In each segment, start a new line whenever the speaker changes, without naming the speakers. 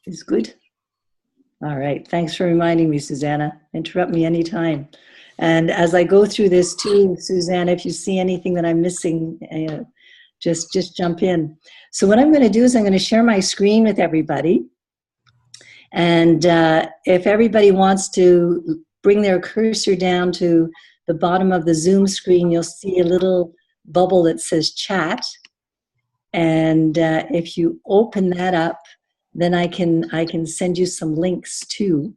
Is good. All right. Thanks for reminding me, Susanna. Interrupt me anytime. And as I go through this too, Susanna, if you see anything that I'm missing, just jump in. So what I'm going to do is I'm going to share my screen with everybody. And if everybody wants to bring their cursor down to the bottom of the Zoom screen, you'll see a little bubble that says chat. And if you open that up, then I can send you some links too,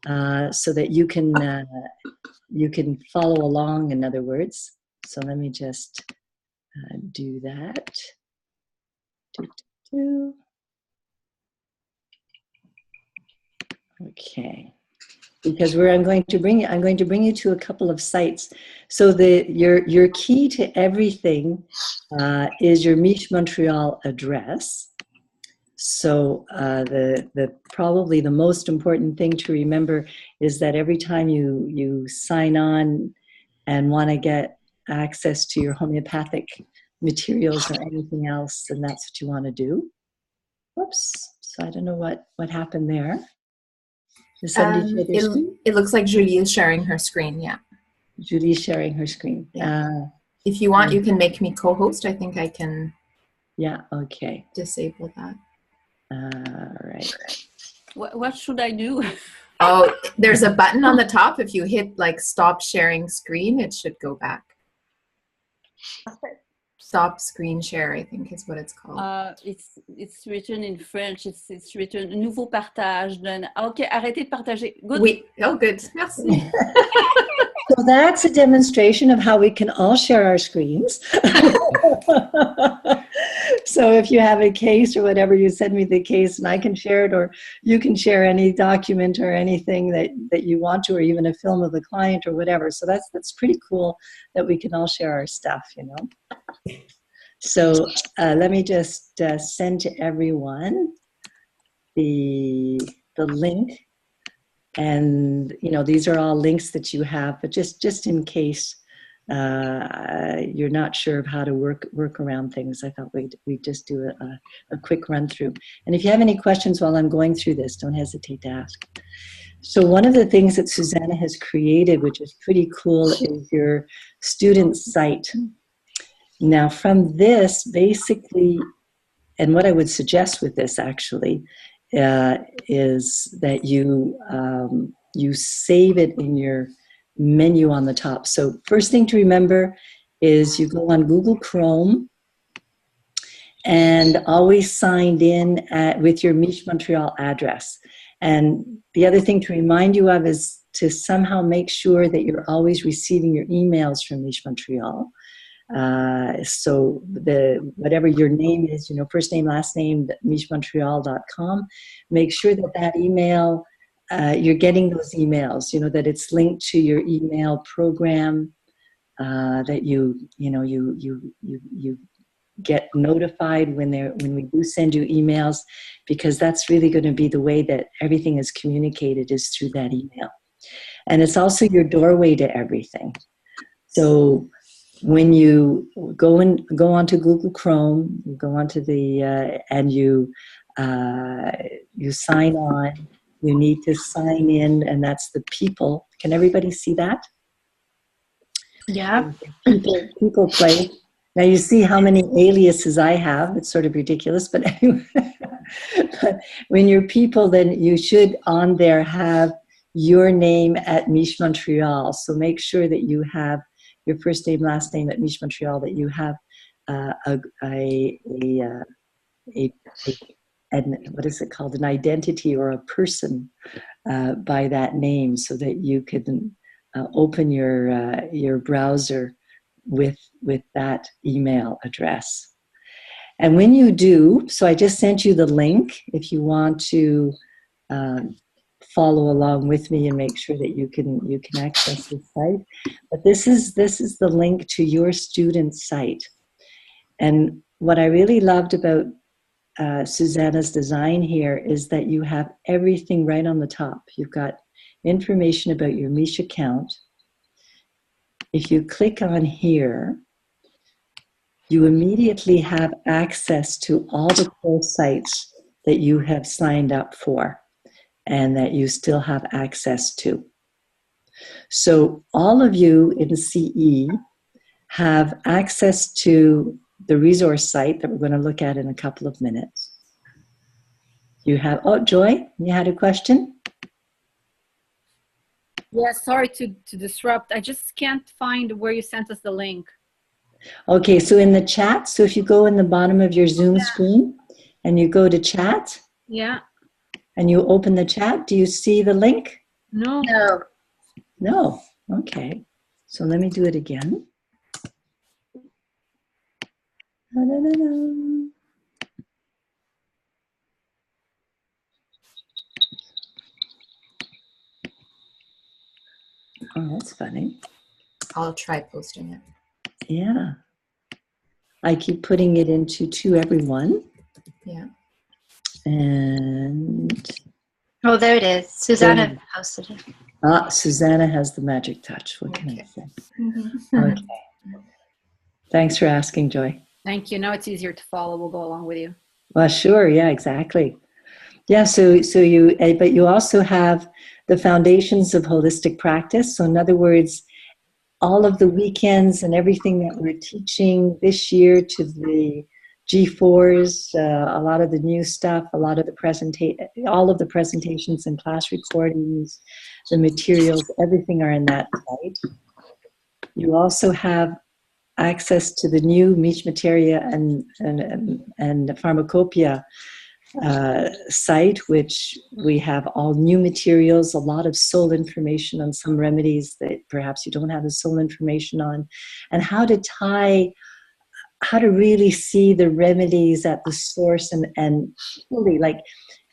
so that you can follow along. In other words, so let me just do that. Okay, because I'm going to bring you to a couple of sites. So your key to everything is your Miche Montreal address. So probably the most important thing to remember is that every time you sign on and want to get access to your homeopathic materials or anything else, then that's what you want to do. Whoops! So I don't know what happened there.
It looks like Julie is sharing her screen. Yeah.
Julie's sharing her screen.
Yeah. If you want, you can make me co-host. I think I can.
Yeah. Okay.
Disable that.
All right.
What should I do?
Oh, there's a button on the top. If you hit like stop sharing screen, it should go back. Stop screen share, I think is what it's called.
It's written in French. It's written nouveau partage. Then okay, arrêtez de partager. Good.
Oui. Oh, good. Merci.
So that's a demonstration of how we can all share our screens. So if you have a case or whatever, you send me the case and I can share it, or you can share any document or anything that you want to, or even a film of the client or whatever. So that's pretty cool that we can all share our stuff, you know. So let me just send to everyone the link. And, you know, these are all links that you have, but just in case you're not sure of how to work around things, I thought we'd just do a quick run through. And if you have any questions while I'm going through this, don't hesitate to ask. So one of the things that Susanna has created, which is pretty cool, is your student site. Now from this, basically, and what I would suggest with this actually, is that you save it in your menu on the top. So first thing to remember is you go on Google Chrome and always signed in with your Miche Montreal address. And the other thing to remind you of is to somehow make sure that you're always receiving your emails from Miche Montreal. So whatever your name is, you know, first name, last name, michemontreal.com, make sure that email, you're getting those emails, you know, that it's linked to your email program, that you get notified when we do send you emails, because that's really going to be the way that everything is communicated, is through that email. And it's also your doorway to everything. So when you go onto Google Chrome, you go onto and you sign on, you need to sign in, and that's the people. Can everybody see that?
Yeah.
People play. Now you see how many aliases I have. It's sort of ridiculous, but anyway. But when you're people, then you should on there have your name at Miche Montreal. So make sure that you have your first name, last name at Miche Montreal, that you have what is it called? An identity or a person by that name, so that you can open your browser with that email address. And when you do, so I just sent you the link if you want to follow along with me and make sure that you can access the site. But this is the link to your student site. And what I really loved about Susanna's design here is that you have everything right on the top. You've got information about your Miche account. If you click on here, you immediately have access to all the course sites that you have signed up for and that you still have access to. So all of you in CE have access to the resource site that we're going to look at in a couple of minutes. You have, oh, Joy, you had a question?
Yeah, sorry to disrupt. I just can't find where you sent us the link.
Okay, so in the chat, so if you go in the bottom of your Zoom screen and you go to chat
Yeah.
and you open the chat, do you see the link?
No.
No.
No. Okay. So let me do it again. Da-da-da-da. Oh, that's funny.
I'll try posting it.
Yeah. I keep putting it into to everyone.
Yeah.
And
Oh, there it is. Susanna posted it.
Susanna has the magic touch. What can I say?
Mm-hmm.
Okay. Thanks for asking, Joy.
Thank you. Now it's easier to follow. We'll go along with you.
Well, sure. Yeah, exactly. Yeah. So you, but you also have the foundations of holistic practice. So in other words, all of the weekends and everything that we're teaching this year to the G4s, a lot of the new stuff, a lot of the all of the presentations and class recordings, the materials, everything are in that site. You also have access to the new Mich Materia and Pharmacopoeia site, which we have all new materials, a lot of soul information on some remedies that perhaps you don't have the soul information on, and how to really see the remedies at the source and fully, like,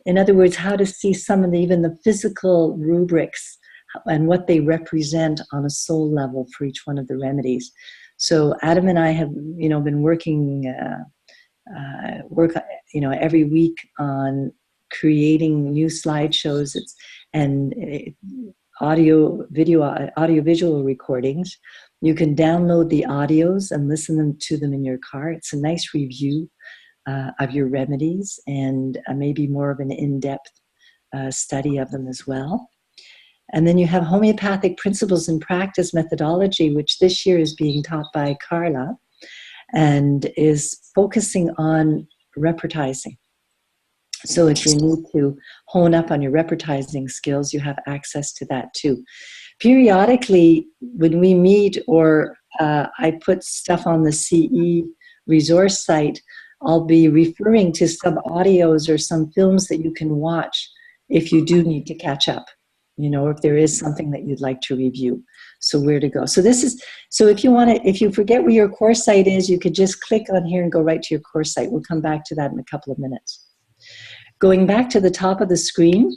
in other words, how to see some of even the physical rubrics and what they represent on a soul level for each one of the remedies. So Adam and I have, been working every week on creating new slideshows and audio visual recordings. You can download the audios and listen to them in your car. It's a nice review of your remedies and maybe more of an in-depth study of them as well. And then you have homeopathic principles and practice methodology, which this year is being taught by Carla and is focusing on repertising. So if you need to hone up on your repertising skills, you have access to that too. Periodically, when we meet or I put stuff on the CE resource site, I'll be referring to some audios or some films that you can watch if you do need to catch up, if there is something that you'd like to review. So where to go. So if you forget where your course site is, you could just click on here and go right to your course site. We'll come back to that in a couple of minutes. Going back to the top of the screen,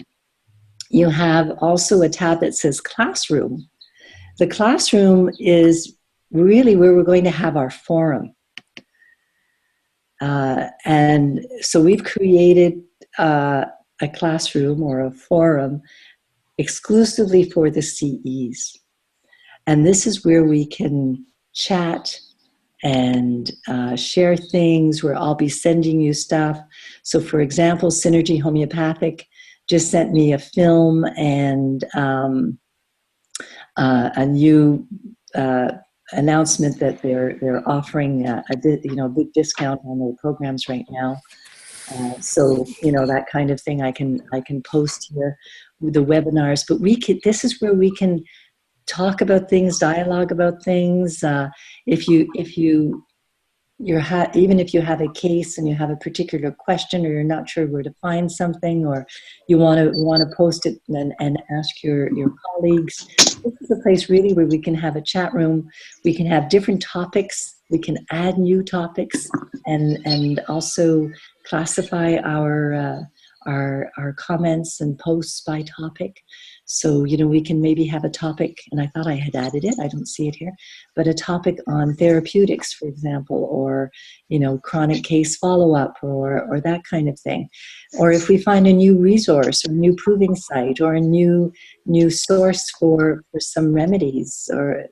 you have also a tab that says Classroom. The Classroom is really where we're going to have our forum. And so we've created a classroom or a forum exclusively for the CEs. And this is where we can chat and share things, where I'll be sending you stuff. So for example, Synergy Homeopathic just sent me a film and a new announcement that they're offering a big discount on their programs right now. So that kind of thing I can post here with the webinars. But this is where we can talk about things, dialogue about things. Even if you have a case and you have a particular question, or you're not sure where to find something, or you want to post it and ask your colleagues, this is a place really where we can have a chat room. We can have different topics. We can add new topics and also classify our comments and posts by topic. So, we can maybe have a topic, and I thought I had added it, I don't see it here, but a topic on therapeutics, for example, or, chronic case follow-up or that kind of thing. Or if we find a new resource or a new proving site or a new source for some remedies or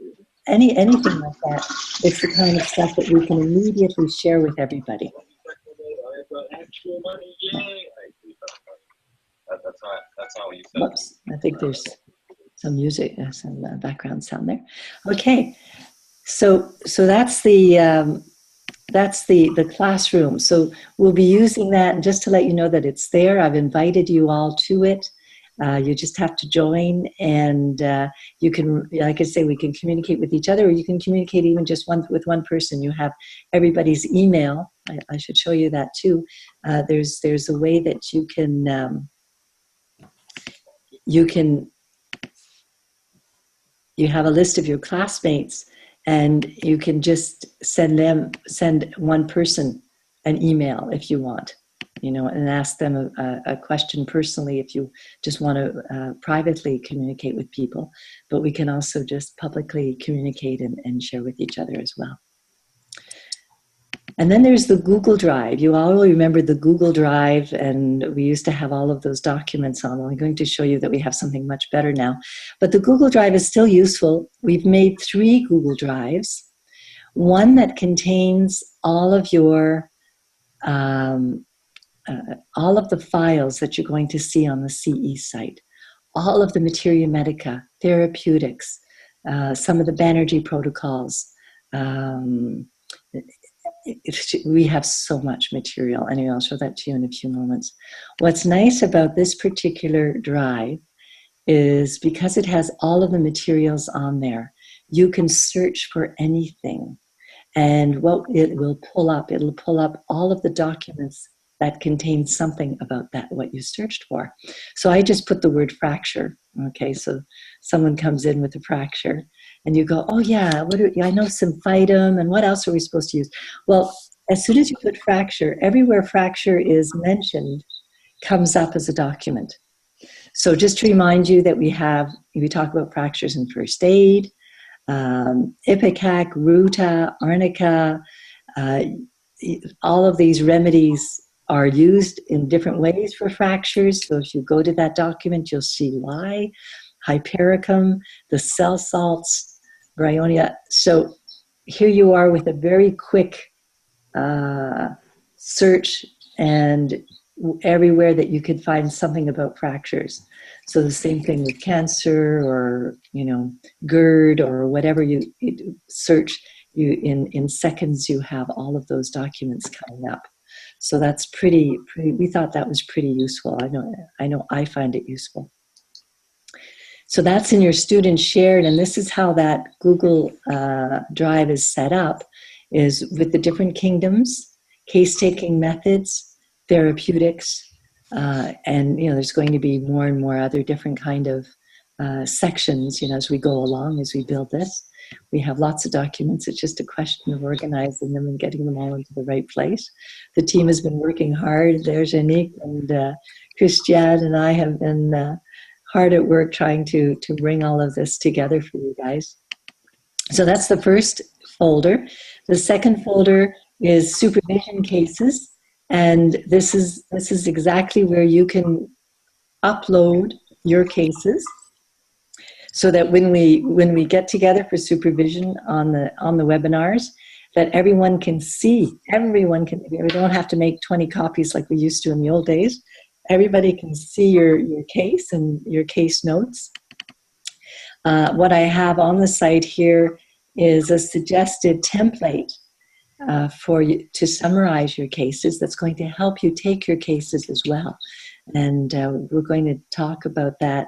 anything like that, it's the kind of stuff that we can immediately share with everybody. Whoops, I think there's some music, some background sound there. Okay, so that's the classroom. So we'll be using that, and just to let you know that it's there, I've invited you all to it. You just have to join, and you can, like I say, we can communicate with each other, or you can communicate even just with one person. You have everybody's email. I should show you that too. There's a way that you have a list of your classmates, and you can just send one person an email if you want, and ask them a question personally if you just want to privately communicate with people. But we can also just publicly communicate and share with each other as well. And then there's the Google Drive. You all remember the Google Drive, and we used to have all of those documents on. I'm going to show you that we have something much better now. But the Google Drive is still useful. We've made 3 Google Drives. One that contains all of your, all of the files that you're going to see on the CE site, all of the Materia Medica, therapeutics, some of the Banerjee protocols. We have so much material. Anyway, I'll show that to you in a few moments. What's nice about this particular drive is because it has all of the materials on there, you can search for anything. And what it will pull up, it'll pull up all of the documents that contain something about that, what you searched for. So I just put the word fracture. Okay, so someone comes in with a fracture, and you go, oh yeah, I know symphytum, and what else are we supposed to use? Well, as soon as you put fracture, everywhere fracture is mentioned comes up as a document. So just to remind you that we talk about fractures in first aid, Ipecac, Ruta, Arnica, all of these remedies are used in different ways for fractures. So if you go to that document, you'll see why. Hypericum, the cell salts, Bryonia. So here you are with a very quick search, and everywhere that you could find something about fractures. So the same thing with cancer, or GERD, or whatever you search. In seconds you have all of those documents coming up. So that's pretty. We thought that was pretty useful. I know I find it useful. So that's in your student shared, and this is how that Google Drive is set up, is with the different kingdoms, case-taking methods, therapeutics, and there's going to be more and more other different kind of sections, as we go along, as we build this. We have lots of documents. It's just a question of organizing them and getting them all into the right place. The team has been working hard. There's Yannick and Christiane and I have been hard at work trying to bring all of this together for you guys. So that's the first folder. The second folder is supervision cases, and this is exactly where you can upload your cases, so that when we get together for supervision on the webinars, that everyone can see. We don't have to make 20 copies like we used to in the old days. Everybody can see your case and your case notes. What I have on the site here is a suggested template for you to summarize your cases. That's going to help you take your cases as well. And we're going to talk about that,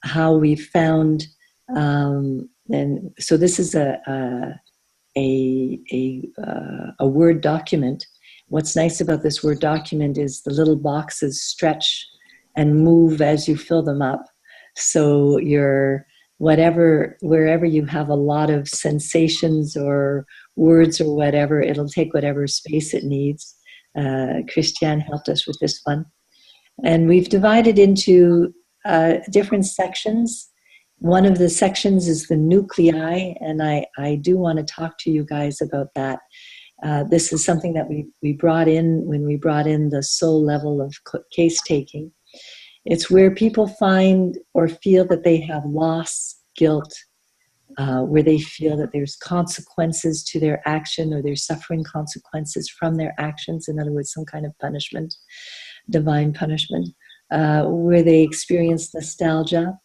how we found, and so this is a Word document. What's nice about this Word document is the little boxes stretch and move as you fill them up. So wherever you have a lot of sensations or words or whatever, it'll take whatever space it needs. Christiane helped us with this one. And we've divided into different sections. One of the sections is the nuclei, and I do want to talk to you guys about that. This is something that we brought in when we brought in the soul level of case taking. It's where people find or feel that they have loss, guilt, where they feel that there's consequences to their action, or they're suffering consequences from their actions. In other words, some kind of punishment, divine punishment. where they experience nostalgia,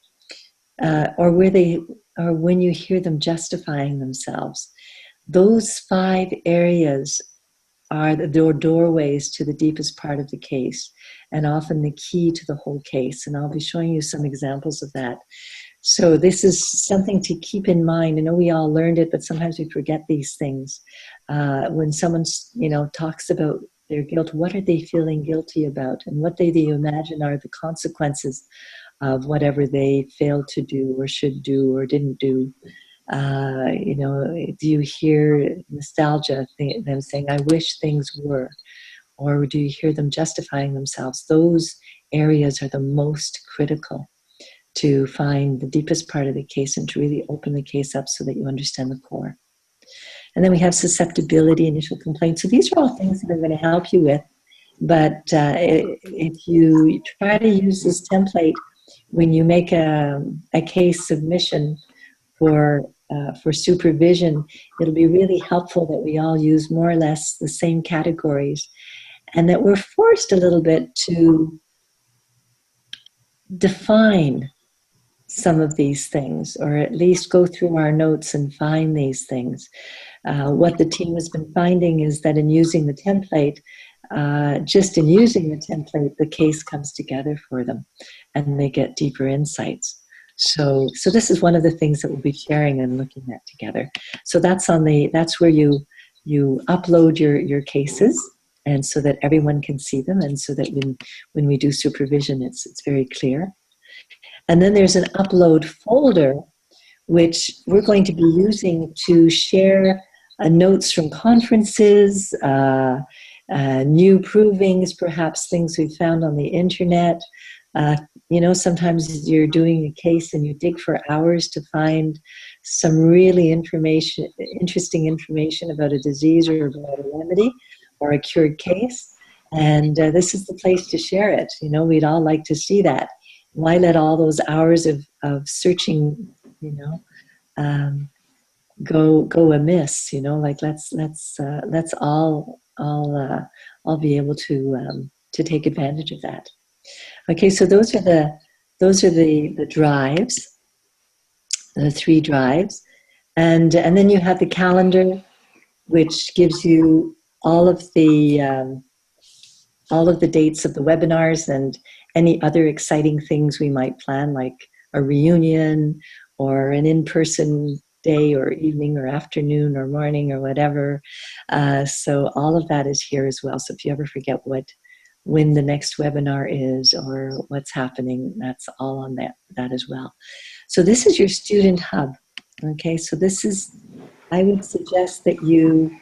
or when you hear them justifying themselves. Those 5 areas are the doorways to the deepest part of the case, and often the key to the whole case. And I'll be showing you some examples of that. So this is something to keep in mind. I know we all learned it, but sometimes we forget these things. When someone, talks about their guilt, what are they feeling guilty about? And what do they imagine are the consequences of whatever they failed to do or should do or didn't do? Do you hear nostalgia, them saying, I wish things were? Or do you hear them justifying themselves? Those areas are the most critical to find the deepest part of the case and to really open the case up so that you understand the core. And then we have susceptibility, initial complaint. So these are all things that I'm going to help you with. But if you try to use this template when you make a case submission for supervision, it'll be really helpful that we all use more or less the same categories, and that we're forced a little bit to define some of these things, or at least go through our notes and find these things. What the team has been finding is that in using the template, the case comes together for them, and they get deeper insights. So this is one of the things that we'll be sharing and looking at together. So that's where you upload your cases, and so that everyone can see them, and so that when we do supervision, it's very clear. And then there's an upload folder, which we're going to be using to share notes from conferences, new provings, perhaps things we've found on the internet. Sometimes you're doing a case and you dig for hours to find some really interesting information about a disease or about a remedy or a cured case. And this is the place to share it. We'd all like to see that. Why let all those hours of searching, go amiss? Let's all be able to take advantage of that. Okay, so those are the drives, the 3 drives, and then you have the calendar, which gives you all of the dates of the webinars and any other exciting things we might plan, like a reunion or an in-person day or evening or afternoon or morning or whatever. So all of that is here as well. So if you ever forget when the next webinar is or what's happening, that's all on that as well. So this is your student hub. Okay, so I would suggest that you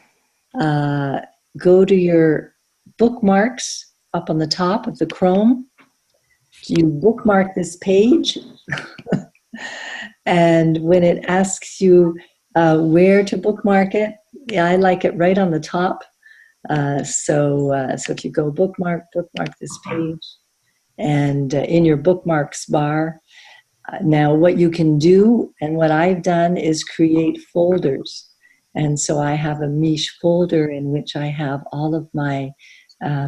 go to your bookmarks up on the top of the Chrome. You bookmark this page, and when it asks you where to bookmark it, I like it right on the top. So if you go bookmark this page, and in your bookmarks bar, now what you can do, and what I've done, is create folders. And so I have a Miche folder in which I have all of my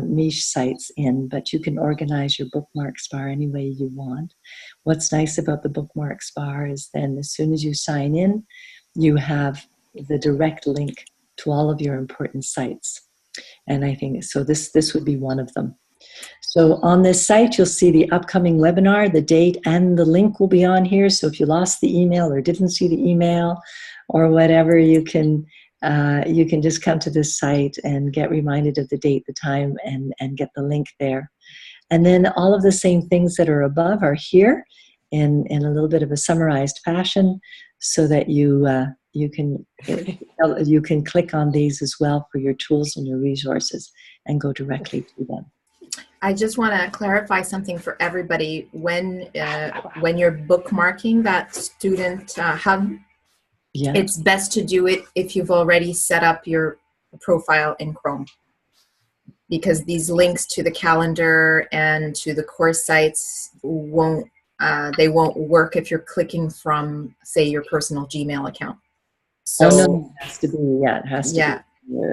Miche sites in, but you can organize your bookmarks bar any way you want. What's nice about the bookmarks bar is then as soon as you sign in, you have the direct link to all of your important sites. And I think so this would be one of them. So on this site, you'll see the upcoming webinar, the date, and the link will be on here. So if you lost the email or didn't see the email or whatever, you can just come to this site and get reminded of the date, the time, and get the link there. And then all of the same things that are above are here in a little bit of a summarized fashion, so that you can click on these as well for your tools and your resources and go directly to them.
I just want to clarify something for everybody. When you're bookmarking that student hub,
Yeah.
it's best to do it if you've already set up your profile in Chrome, because these links to the calendar and to the course sites won't work if you're clicking from, say, your personal Gmail account. So
no, it has to be, it has to be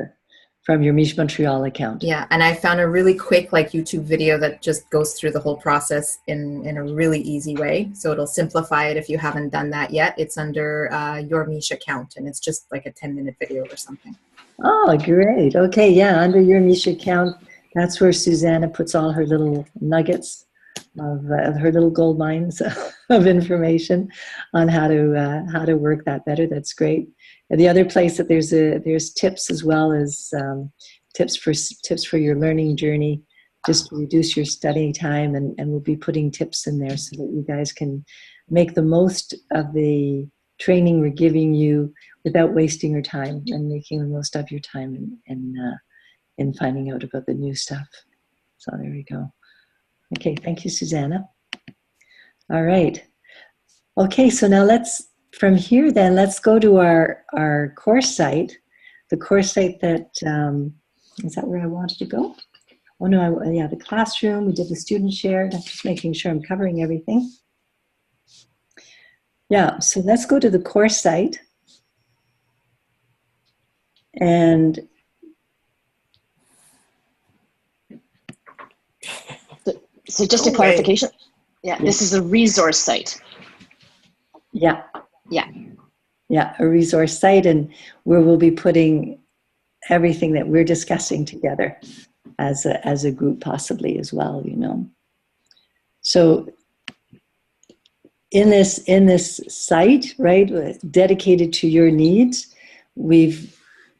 from your Miche Montreal account.
Yeah, and I found a really quick like YouTube video that just goes through the whole process in a really easy way. So it'll simplify it if you haven't done that yet. It's under your Miche account, and it's just like a 10-minute video or something.
Oh, great. Okay, yeah, under your Miche account, that's where Susanna puts all her little nuggets of her little gold mines of information on how to work that better. That's great. And the other place that there's tips as well as tips for your learning journey, just to reduce your study time, and we'll be putting tips in there so that you guys can make the most of the training we're giving you without wasting your time, and making the most of your time in finding out about the new stuff. So there we go. Okay, thank you, Susanna. All right. Okay, so now from here then, let's go to our course site. The course site that, is that where I wanted to go? Oh no, yeah, the classroom, we did the student shared. I'm just making sure I'm covering everything. Yeah, so let's go to the course site. And
so just a clarification. Yeah, this is a resource site.
Yeah.
Yeah.
Yeah, a resource site, and where we'll be putting everything that we're discussing together as a group possibly as well, you know. So in this site, right, dedicated to your needs,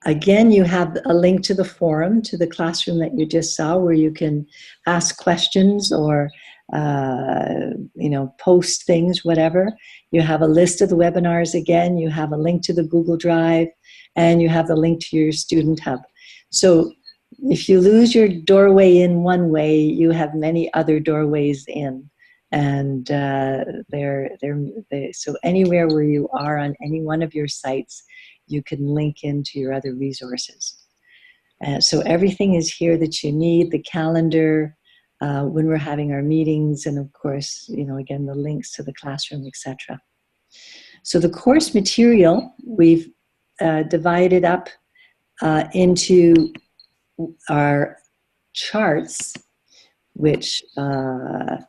again, you have a link to the forum, to the classroom that you just saw, where you can ask questions or post things, whatever. You have a list of the webinars again, you have a link to the Google Drive, and you have the link to your student hub. So if you lose your doorway in one way, you have many other doorways in. And so anywhere where you are on any one of your sites, you can link into your other resources. So everything is here that you need, the calendar, when we're having our meetings, and of course, again, the links to the classroom, etc. So the course material, we've divided up into our charts, which are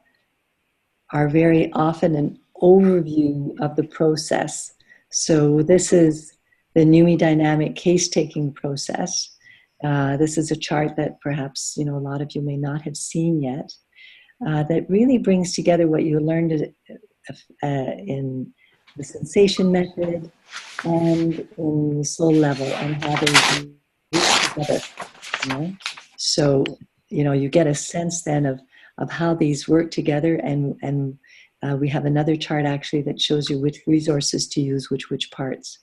very often an overview of the process. So this is the NUMI dynamic case-taking process. This is a chart that perhaps a lot of you may not have seen yet, that really brings together what you learned in the sensation method and in the soul level, and how they work together. So you get a sense then of how these work together, and we have another chart actually that shows you which resources to use, which parts.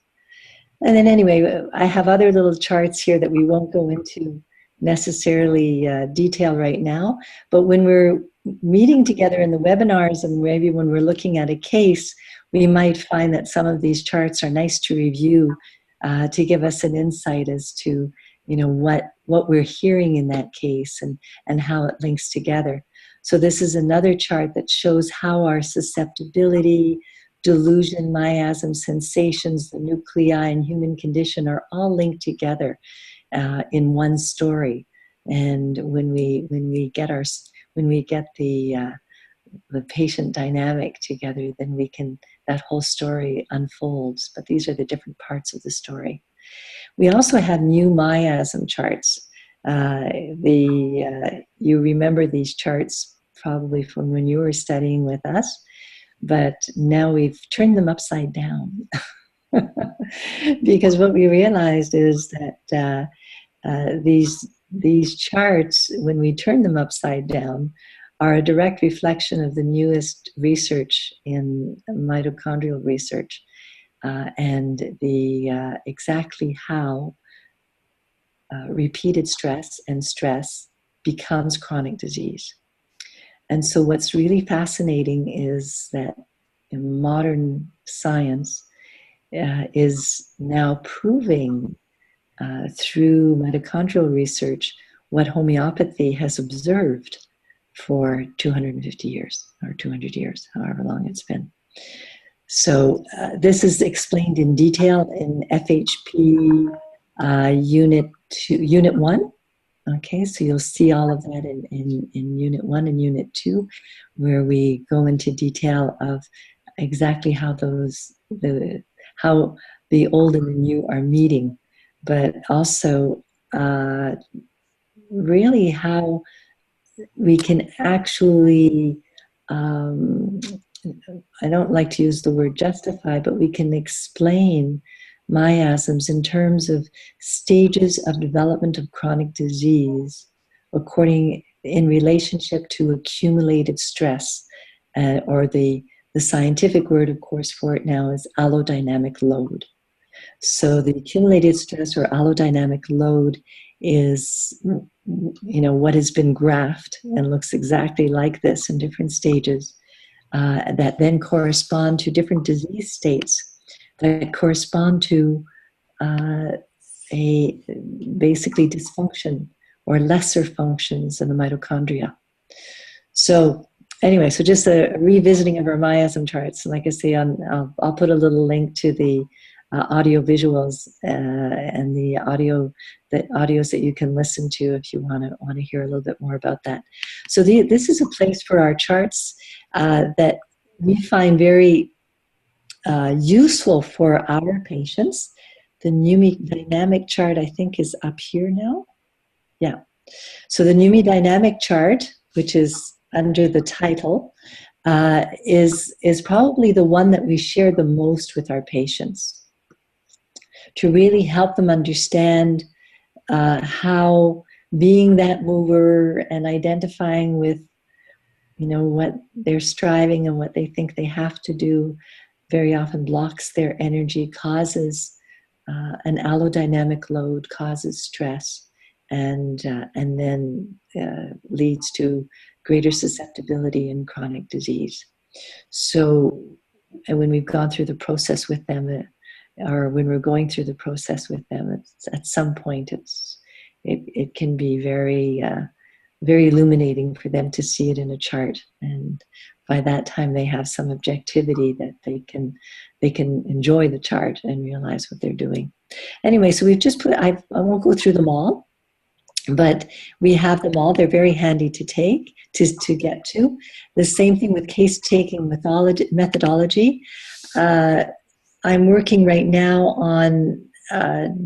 And then anyway, I have other little charts here that we won't go into necessarily detail right now, but when we're meeting together in the webinars, and maybe when we're looking at a case, we might find that some of these charts are nice to review to give us an insight as to what we're hearing in that case, and how it links together. So this is another chart that shows how our susceptibility, delusion, miasm, sensations, the nuclei, and human condition are all linked together in one story. And when we get the patient dynamic together, then that whole story unfolds. But these are the different parts of the story. We also have new miasm charts. You remember these charts probably from when you were studying with us, but now we've turned them upside down. Because what we realized is that these charts, when we turn them upside down, are a direct reflection of the newest research in mitochondrial research, and exactly how repeated stress becomes chronic disease. And so what's really fascinating is that in modern science is now proving through mitochondrial research what homeopathy has observed for 250 years or 200 years, however long it's been. So this is explained in detail in FHP Unit to Unit 1. Okay, so you'll see all of that in Unit 1 and Unit 2, where we go into detail of exactly how how the old and the new are meeting, but also really how we can actually, I don't like to use the word justify, but we can explain miasms in terms of stages of development of chronic disease in relationship to accumulated stress, or the scientific word, of course, for it now is allodynamic load. So the accumulated stress or allodynamic load is, what has been graphed and looks exactly like this in different stages, that then correspond to different disease states that correspond to a basically dysfunction or lesser functions in the mitochondria. So anyway, so just a revisiting of our miasm charts. Like I say, I'll put a little link to the audio visuals and the audios that you can listen to if you want to hear a little bit more about that. So this is a place for our charts that we find very useful for our patients. The NUMI dynamic chart, I think, is up here now. Yeah. So the NUMI dynamic chart, which is under the title, is probably the one that we share the most with our patients to really help them understand how being that mover and identifying with, what they're striving and what they think they have to do very often blocks their energy, causes an allodynamic load, causes stress, and then leads to greater susceptibility in chronic disease. So, and when we've gone through the process with them, or when we're going through the process with them, at some point it can be very very illuminating for them to see it in a chart, and by that time they have some objectivity that they can enjoy the chart and realize what they're doing. Anyway, so we've just I won't go through them all, but we have them all. They're very handy to take, to get to. The same thing with case-taking methodology. I'm working right now on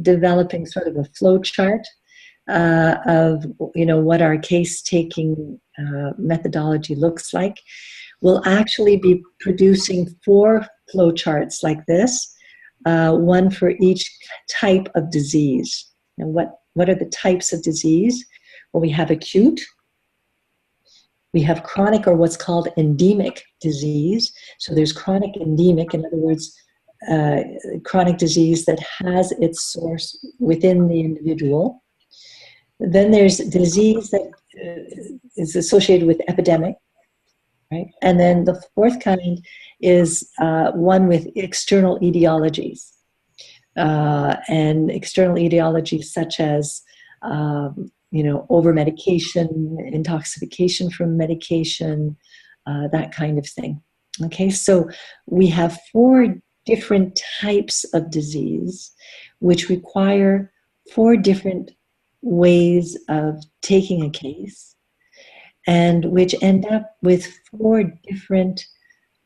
developing sort of a flow chart of what our case-taking methodology looks like. We'll actually be producing 4 flow charts like this, one for each type of disease. And what are the types of disease? Well, we have acute, we have chronic, or what's called endemic disease. So there's chronic endemic, in other words, chronic disease that has its source within the individual. Then there's disease that is associated with epidemic, right? And then the 4th kind is one with external etiologies. And external etiologies such as, over-medication, intoxication from medication, that kind of thing. Okay, so we have 4 different types of disease which require 4 different ways of taking a case, and which end up with 4 different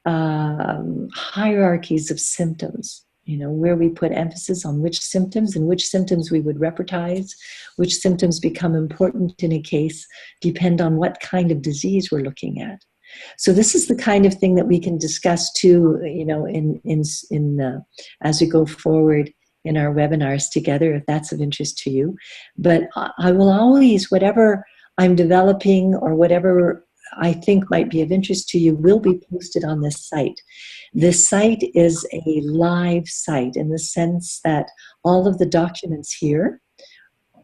hierarchies of symptoms, where we put emphasis on which symptoms and which symptoms we would repertize, which symptoms become important in a case, depend on what kind of disease we're looking at. So this is the kind of thing that we can discuss too, as we go forward in our webinars together, if that's of interest to you. But I will always, whatever I'm developing or whatever I think might be of interest to you will be posted on this site. This site is a live site in the sense that all of the documents here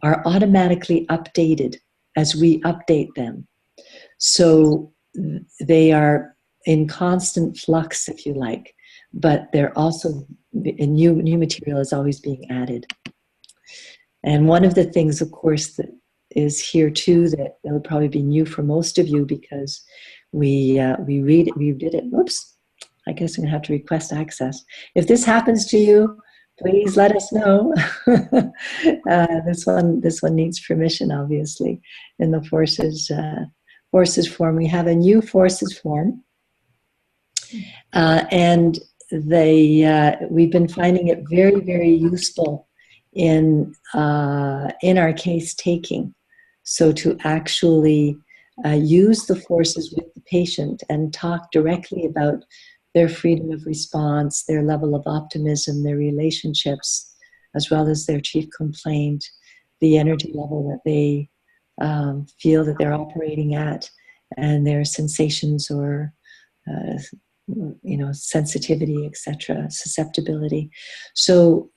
are automatically updated as we update them. So they are in constant flux, if you like, but they're also, new material is always being added. And one of the things, of course, that is here too, that will probably be new for most of you, because we did it. Whoops, I guess I'm gonna have to request access. If this happens to you, please let us know. This one needs permission, obviously, in the forces form. We have a new forces form, and we've been finding it very, very useful in our case taking. So to actually use the forces with the patient and talk directly about their freedom of response, their level of optimism, their relationships, as well as their chief complaint, the energy level that they feel that they're operating at, and their sensations or sensitivity, etc., susceptibility. So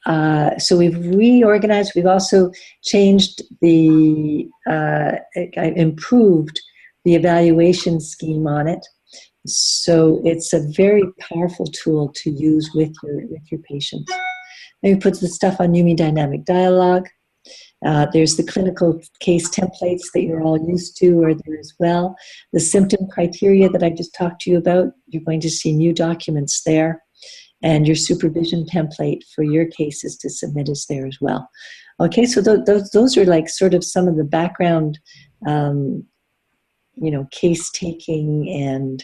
we've reorganized. We've also changed improved the evaluation scheme on it. So it's a very powerful tool to use with your patients. Then we put the stuff on Yumi Dynamic Dialogue. There's the clinical case templates that you're all used to are there as well. The symptom criteria that I just talked to you about, you're going to see new documents there. And your supervision template for your cases to submit is there as well. Okay, so those are like sort of some of the background, case taking and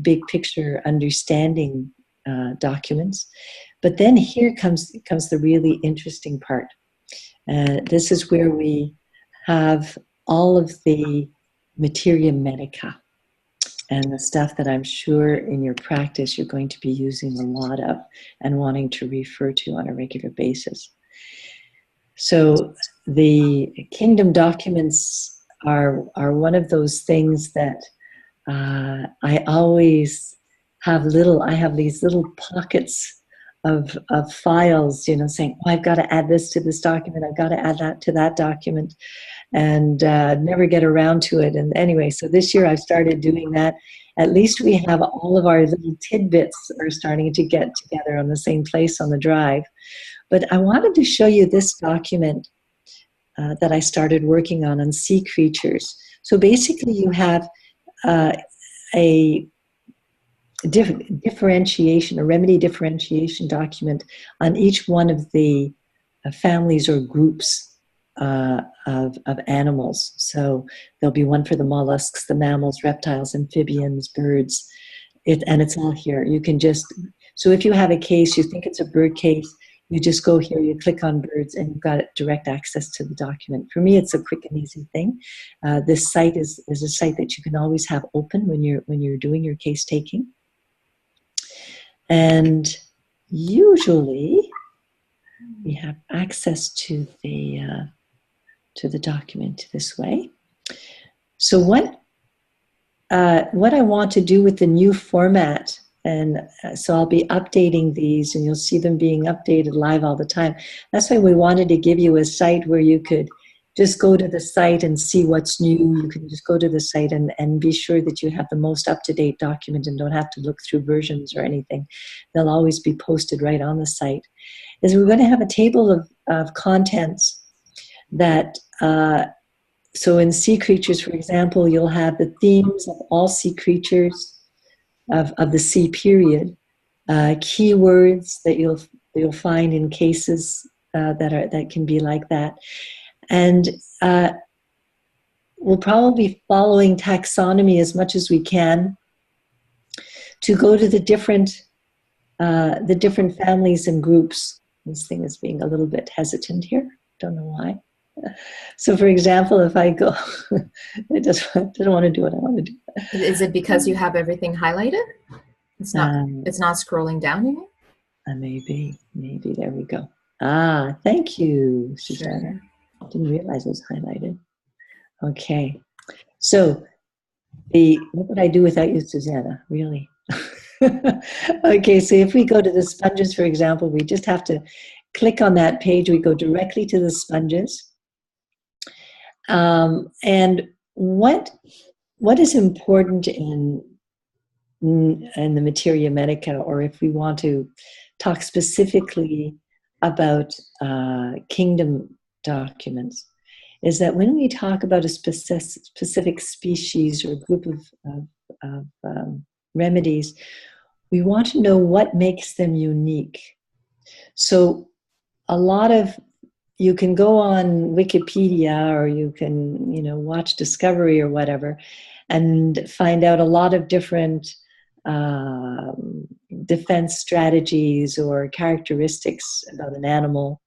big picture understanding documents. But then here comes the really interesting part. This is where we have all of the materia medica and the stuff that I'm sure in your practice you're going to be using a lot of and wanting to refer to on a regular basis. So the kingdom documents are one of those things that I always have I have these little pockets of files, saying, oh, I've got to add this to this document, I've got to add that to that document, and never get around to it. And anyway, so this year I've started doing that. At least we have all of our little tidbits are starting to get together on the same place on the drive. But I wanted to show you this document that I started working on sea creatures. So basically you have a differentiation, a remedy differentiation document on each one of the families or groups of animals. So there'll be one for the mollusks, the mammals, reptiles, amphibians, birds, and it's all here. You can so if you have a case, you think it's a bird case, you just go here, you click on birds, and you've got direct access to the document. For me, it's a quick and easy thing. This site is a site that you can always have open when you're doing your case taking. And usually we have access to the document this way. So what I want to do with the new format, and so I'll be updating these, and you'll see them being updated live all the time. That's why we wanted to give you a site where you could just go to the site and see what's new. You can just go to the site and be sure that you have the most up-to-date document and don't have to look through versions or anything. They'll always be posted right on the site. Is we're going to have a table of contents that, so in sea creatures, for example, you'll have the themes of all sea creatures of the sea period, keywords that you'll find in cases that can be like that. And we'll probably be following taxonomy as much as we can to go to the different families and groups. This thing is being a little bit hesitant here. Don't know why. So, for example, if I go, it doesn't want to do what I want to do.
Is it because you have everything highlighted? It's not scrolling down, you mean?
Maybe. There we go. Ah, thank you, Susanna.
Sure.
I didn't realize it was highlighted. Okay. So, what would I do without you, Susanna? Really? Okay, so if we go to the sponges, for example, we just have to click on that page. We go directly to the sponges. And what is important in the materia medica, or if we want to talk specifically about kingdom documents, is that when we talk about a specific species or group of remedies, we want to know what makes them unique. So a lot of, you can go on Wikipedia or you can, watch Discovery or whatever and find out a lot of different defense strategies or characteristics about an animal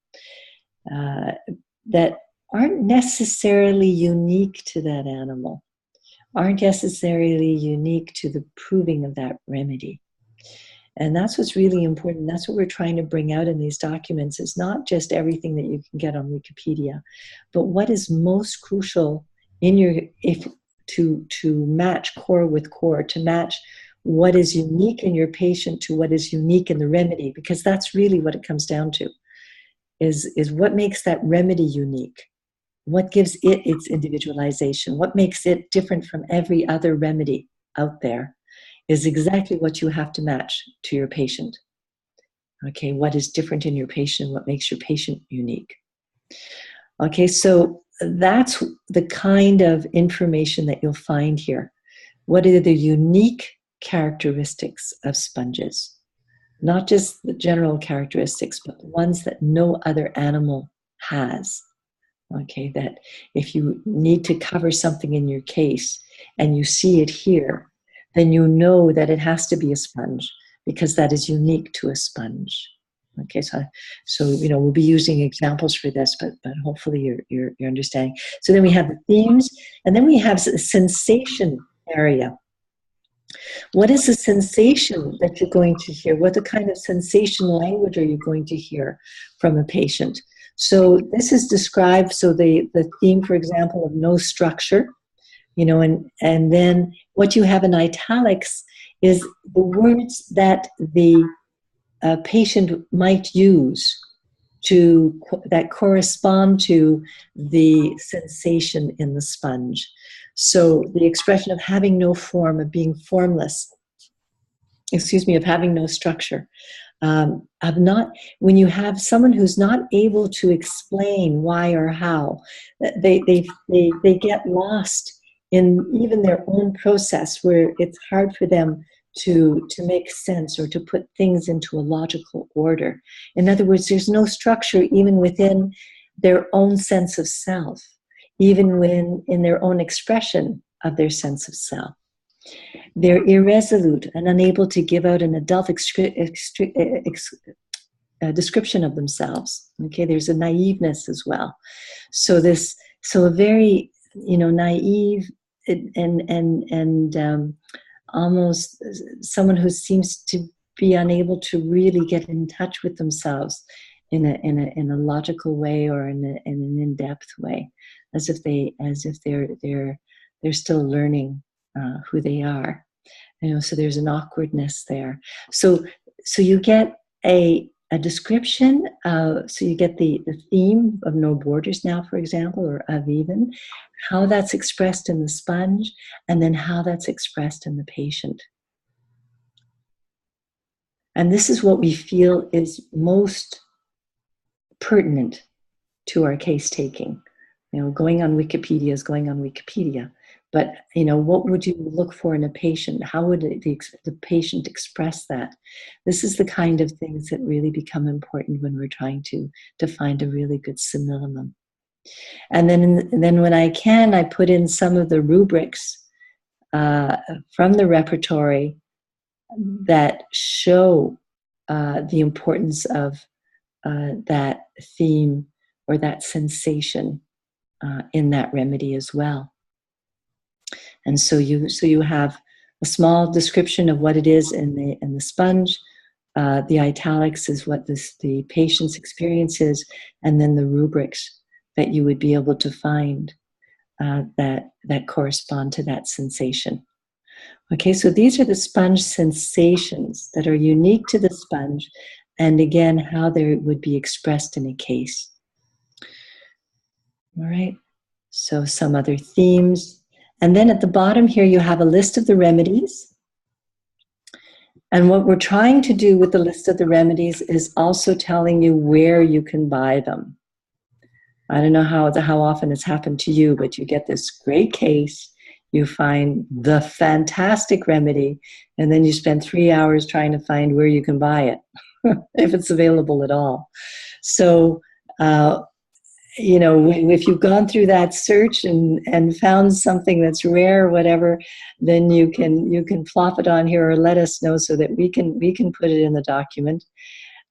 that aren't necessarily unique to that animal, aren't necessarily unique to the proving of that remedy. And that's what's really important. That's what we're trying to bring out in these documents, is not just everything that you can get on Wikipedia, but what is most crucial to match core with core, to match what is unique in your patient to what is unique in the remedy, because that's really what it comes down to, is what makes that remedy unique. What gives it its individualization? What makes it different from every other remedy out there is exactly what you have to match to your patient. Okay, what is different in your patient? What makes your patient unique? Okay, so that's the kind of information that you'll find here. What are the unique characteristics of sponges? Not just the general characteristics, but the ones that no other animal has. Okay, that if you need to cover something in your case and you see it here, then you know that it has to be a sponge because that is unique to a sponge. Okay, so we'll be using examples for this, but hopefully you're understanding. So then we have the themes, and then we have the sensation area. What is the sensation that you're going to hear? What kind of sensation language are you going to hear from a patient? So this is described, so the theme, for example, of no structure, and then what you have in italics is the words that the patient might use that correspond to the sensation in the sponge. So the expression of having no form, of being formless, of having no structure. When you have someone who's not able to explain why or how, they get lost in even their own process, where it's hard for them to make sense or to put things into a logical order. In other words, there's no structure even within their own sense of self, even when in their own expression of their sense of self. They're irresolute and unable to give out an adult description of themselves. Okay, there's a naiveness as well. So a very naive and almost someone who seems to be unable to really get in touch with themselves in a logical way or in an in-depth way, as if they're still learning who they are. So there's an awkwardness there. So you get a description, so you get the theme of no borders now, for example, or of even, how that's expressed in the sponge, and then how that's expressed in the patient. And this is what we feel is most pertinent to our case taking. Going on Wikipedia is going on Wikipedia. But, what would you look for in a patient? How would the patient express that? This is the kind of things that really become important when we're trying to find a really good simillimum. And then when I put in some of the rubrics from the repertory that show the importance of that theme or that sensation in that remedy as well. And so you have a small description of what it is in the sponge. The italics is what the patient's experience is, and then the rubrics that you would be able to find that correspond to that sensation. Okay, so these are the sponge sensations that are unique to the sponge, and again, how they would be expressed in a case. All right, so some other themes. And then at the bottom here, you have a list of the remedies. And what we're trying to do with the list of the remedies is also telling you where you can buy them. I don't know how often it's happened to you, but you get this great case, you find the fantastic remedy, and then you spend 3 hours trying to find where you can buy it. if it's available at all. So, if you've gone through that search and found something that's rare or whatever, then you can plop it on here or let us know so that we can put it in the document.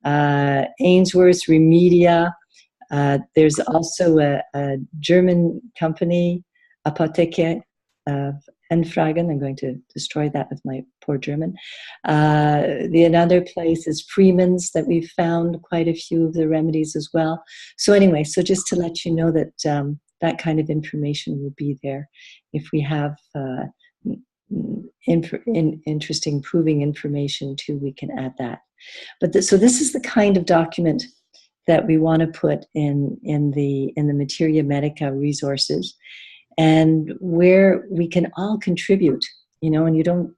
Ainsworth Remedia. There's also a German company, Apotheke Enfragen. I'm going to destroy that with my poor German. Another place is Freeman's, that we've found quite a few of the remedies as well. So anyway, so just to let you know that that kind of information will be there. If we have interesting proving information too, we can add that. But so this is the kind of document that we want to put in the Materia Medica resources, and where we can all contribute, and you don't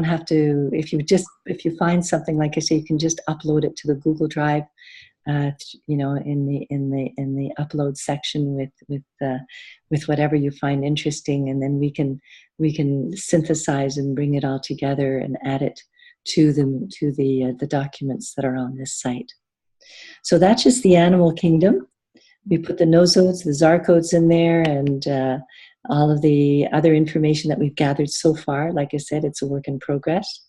have to, if you find something, like I say, you can just upload it to the Google Drive, in the upload section with whatever you find interesting, and then we can synthesize and bring it all together and add it to the documents that are on this site. So that's just the animal kingdom. We put the nosodes, the Zarcodes in there, and all of the other information that we've gathered so far. Like I said, it's a work in progress.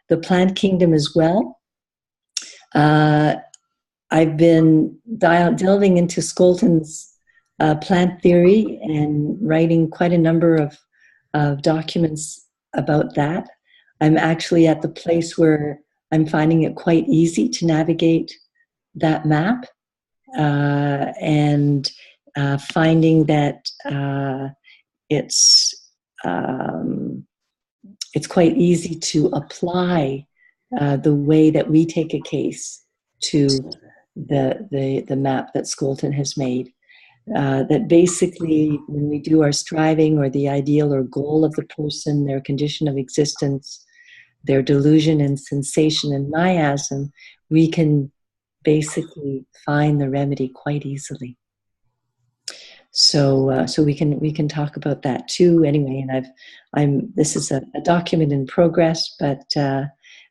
The plant kingdom as well. I've been delving into Scholten's plant theory and writing quite a number of documents about that. I'm actually at the place where I'm finding it quite easy to navigate that map, and finding that it's quite easy to apply the way that we take a case to the map that Scholten has made. That basically, when we do our striving or the ideal or goal of the person, their condition of existence, their delusion and sensation and miasm, we can basically find the remedy quite easily. So we can talk about that too. Anyway, and this is a document in progress, but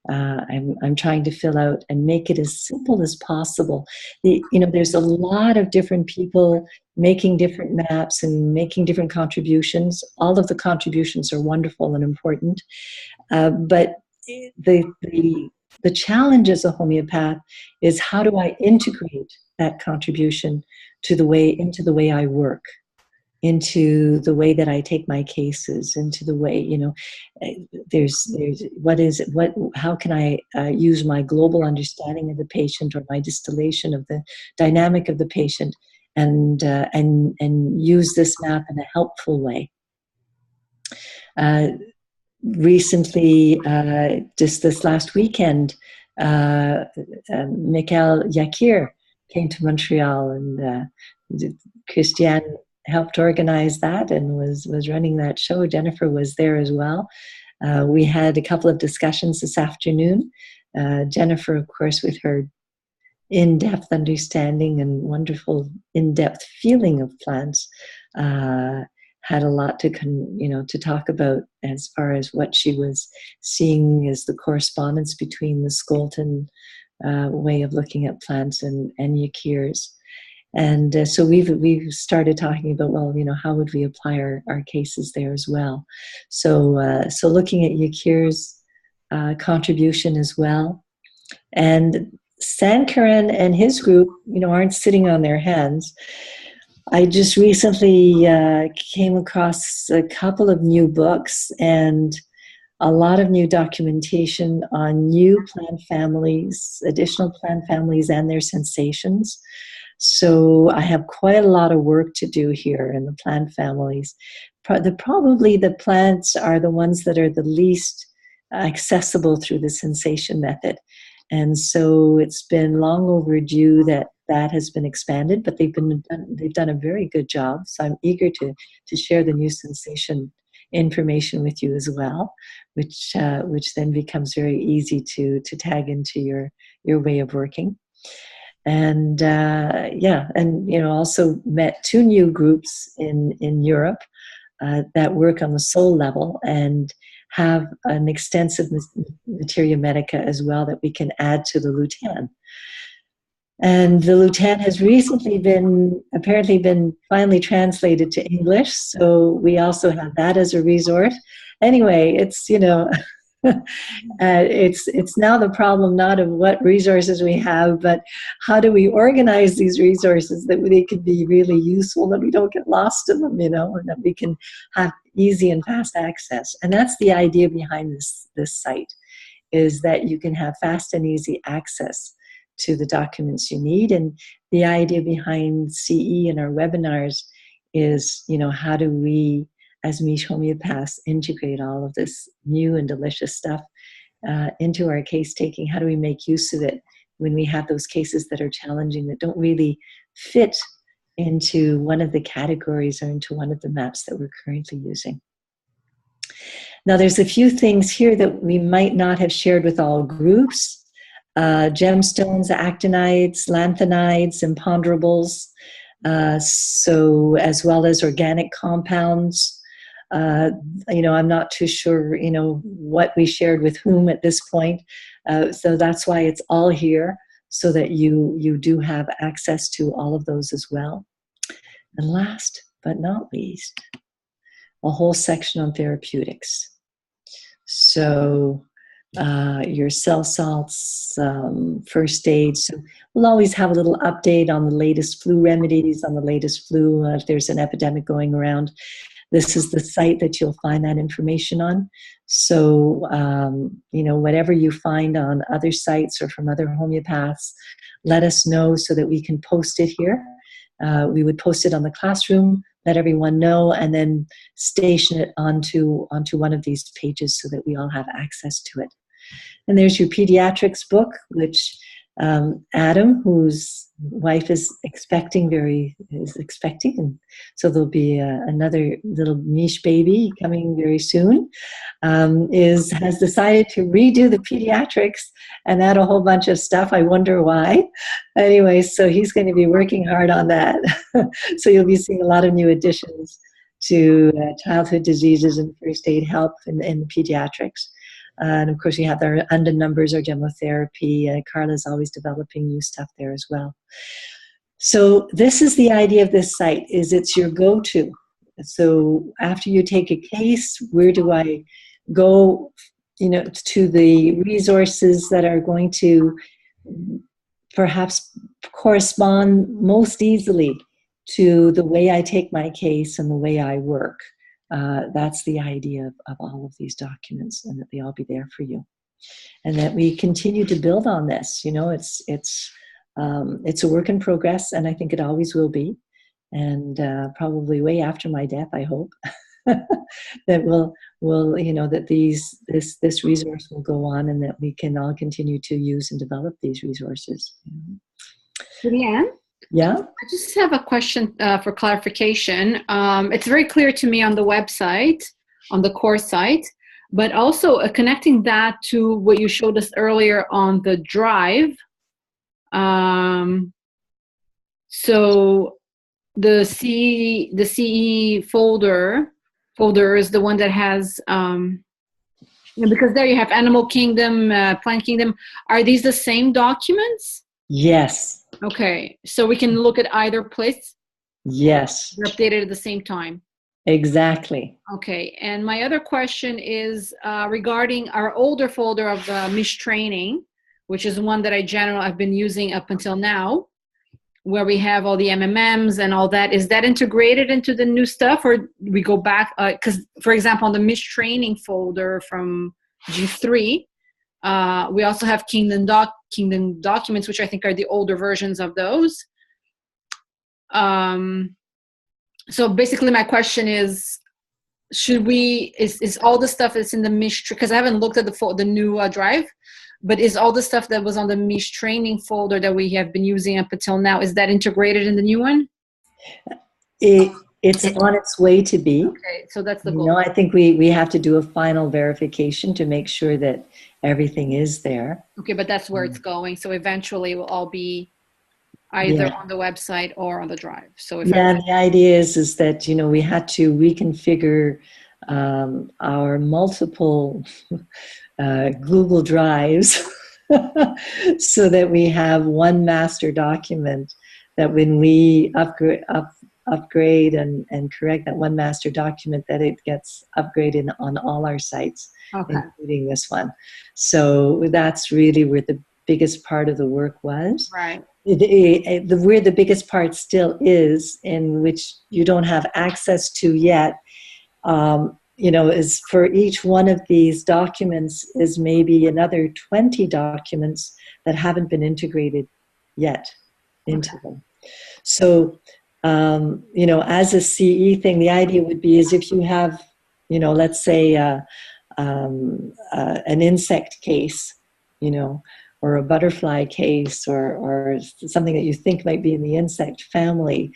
I'm trying to fill out and make it as simple as possible. There's a lot of different people making different maps and making different contributions. All of the contributions are wonderful and important, but the challenge as a homeopath is, how do I integrate that contribution into the way I work, into the way that I take my cases, into the way, how can I use my global understanding of the patient, or my distillation of the dynamic of the patient, and use this map in a helpful way. Recently, just this last weekend, Michael Yakir came to Montreal, and Christiane helped organize that and was running that show. Jennifer was there as well. We had a couple of discussions this afternoon. Jennifer, of course, with her in-depth understanding and wonderful in-depth feeling of plants, had a lot to talk about as far as what she was seeing as the correspondence between the Scholten way of looking at plants and Yakir's. And so we've started talking about, how would we apply our cases there as well. So looking at Yakir's contribution as well. And Sankaran and his group, aren't sitting on their hands. I just recently came across a couple of new books and a lot of new documentation on new plant families, additional plant families and their sensations. So I have quite a lot of work to do here in the plant families. Probably the plants are the ones that are the least accessible through the sensation method. And so it's been long overdue that has been expanded, but they've done a very good job. So I'm eager to share the new sensation information with you as well, which then becomes very easy to tag into your way of working. And also met two new groups in Europe that work on the soul level and have an extensive materia medica as well that we can add to the Lutan. And the Lutan has recently apparently been finally translated to English, so we also have that as a resource. Anyway, it's, it's now the problem not of what resources we have, but how do we organize these resources that they could be really useful, that we don't get lost in them, and that we can have easy and fast access. And that's the idea behind this site, is that you can have fast and easy access to the documents you need. And the idea behind CE and our webinars is, how do we, as Miche homeopaths, integrate all of this new and delicious stuff into our case taking? How do we make use of it when we have those cases that are challenging, that don't really fit into one of the categories or into one of the maps that we're currently using? Now, there's a few things here that we might not have shared with all groups. Gemstones, actinides, lanthanides, imponderables, so as well as organic compounds. I'm not too sure, what we shared with whom at this point. So that's why it's all here, so that you do have access to all of those as well. And last but not least, a whole section on therapeutics. So your cell salts, first aid. So we'll always have a little update on the latest flu remedies, on the latest flu, if there's an epidemic going around. This is the site that you'll find that information on. So, whatever you find on other sites or from other homeopaths, let us know so that we can post it here. We would post it on the classroom, let everyone know, and then station it onto one of these pages so that we all have access to it. And there's your pediatrics book, which Adam, whose wife is expecting, and so there'll be another little Miche baby coming very soon, has decided to redo the pediatrics and add a whole bunch of stuff. I wonder why. Anyway, so he's going to be working hard on that. So you'll be seeing a lot of new additions to childhood diseases and first aid help in the pediatrics. And of course, we have our UNDA numbers, our gemotherapy. Carla's always developing new stuff there as well. So this is the idea of this site, is it's your go-to. So after you take a case, where do I go, to the resources that are going to perhaps correspond most easily to the way I take my case and the way I work. That's the idea of all of these documents, and that they all be there for you, and that we continue to build on this. It's a work in progress, and I think it always will be, and probably way after my death, I hope. That we'll that this resource will go on, and that we can all continue to use and develop these resources.
Leanne?
Yeah.
I just have a question for clarification. It's very clear to me on the website, on the core site, but also connecting that to what you showed us earlier on the drive. So the CE folder is the one that has, because there you have Animal Kingdom, Plant Kingdom. Are these the same documents?
Yes.
Okay, so we can look at either place?
Yes.
They're updated at the same time?
Exactly.
Okay, and my other question is regarding our older folder of Miche Training, which is one that I've been using up until now, where we have all the MMMs and all that. Is that integrated into the new stuff, or we go back? Because, for example, on the Miche Training folder from G3, we also have Kingdom documents, which I think are the older versions of those. So basically my question is, is all the stuff that's in the Miche, because I haven't looked at the new drive, but is all the stuff that was on the Miche Training folder that we have been using up until now, is that integrated in the new one?
It's on its way to be.
Okay, so that's the goal.
I think we have to do a final verification to make sure that everything is there.
Okay, but that's where it's going. So eventually it will all be either on the website or on the drive. So the
idea is that, we had to reconfigure our multiple Google Drives so that we have one master document that when we upgrade and correct that one master document, that it gets upgraded on all our sites,
Okay.
including this one. So that's really where the biggest part of the work was.
Right.
Where the biggest part still is, in which you don't have access to yet, is for each one of these documents is maybe another 20 documents that haven't been integrated yet into them. So, as a CE thing, the idea would be is if you have, let's say an insect case, or a butterfly case, or something that you think might be in the insect family,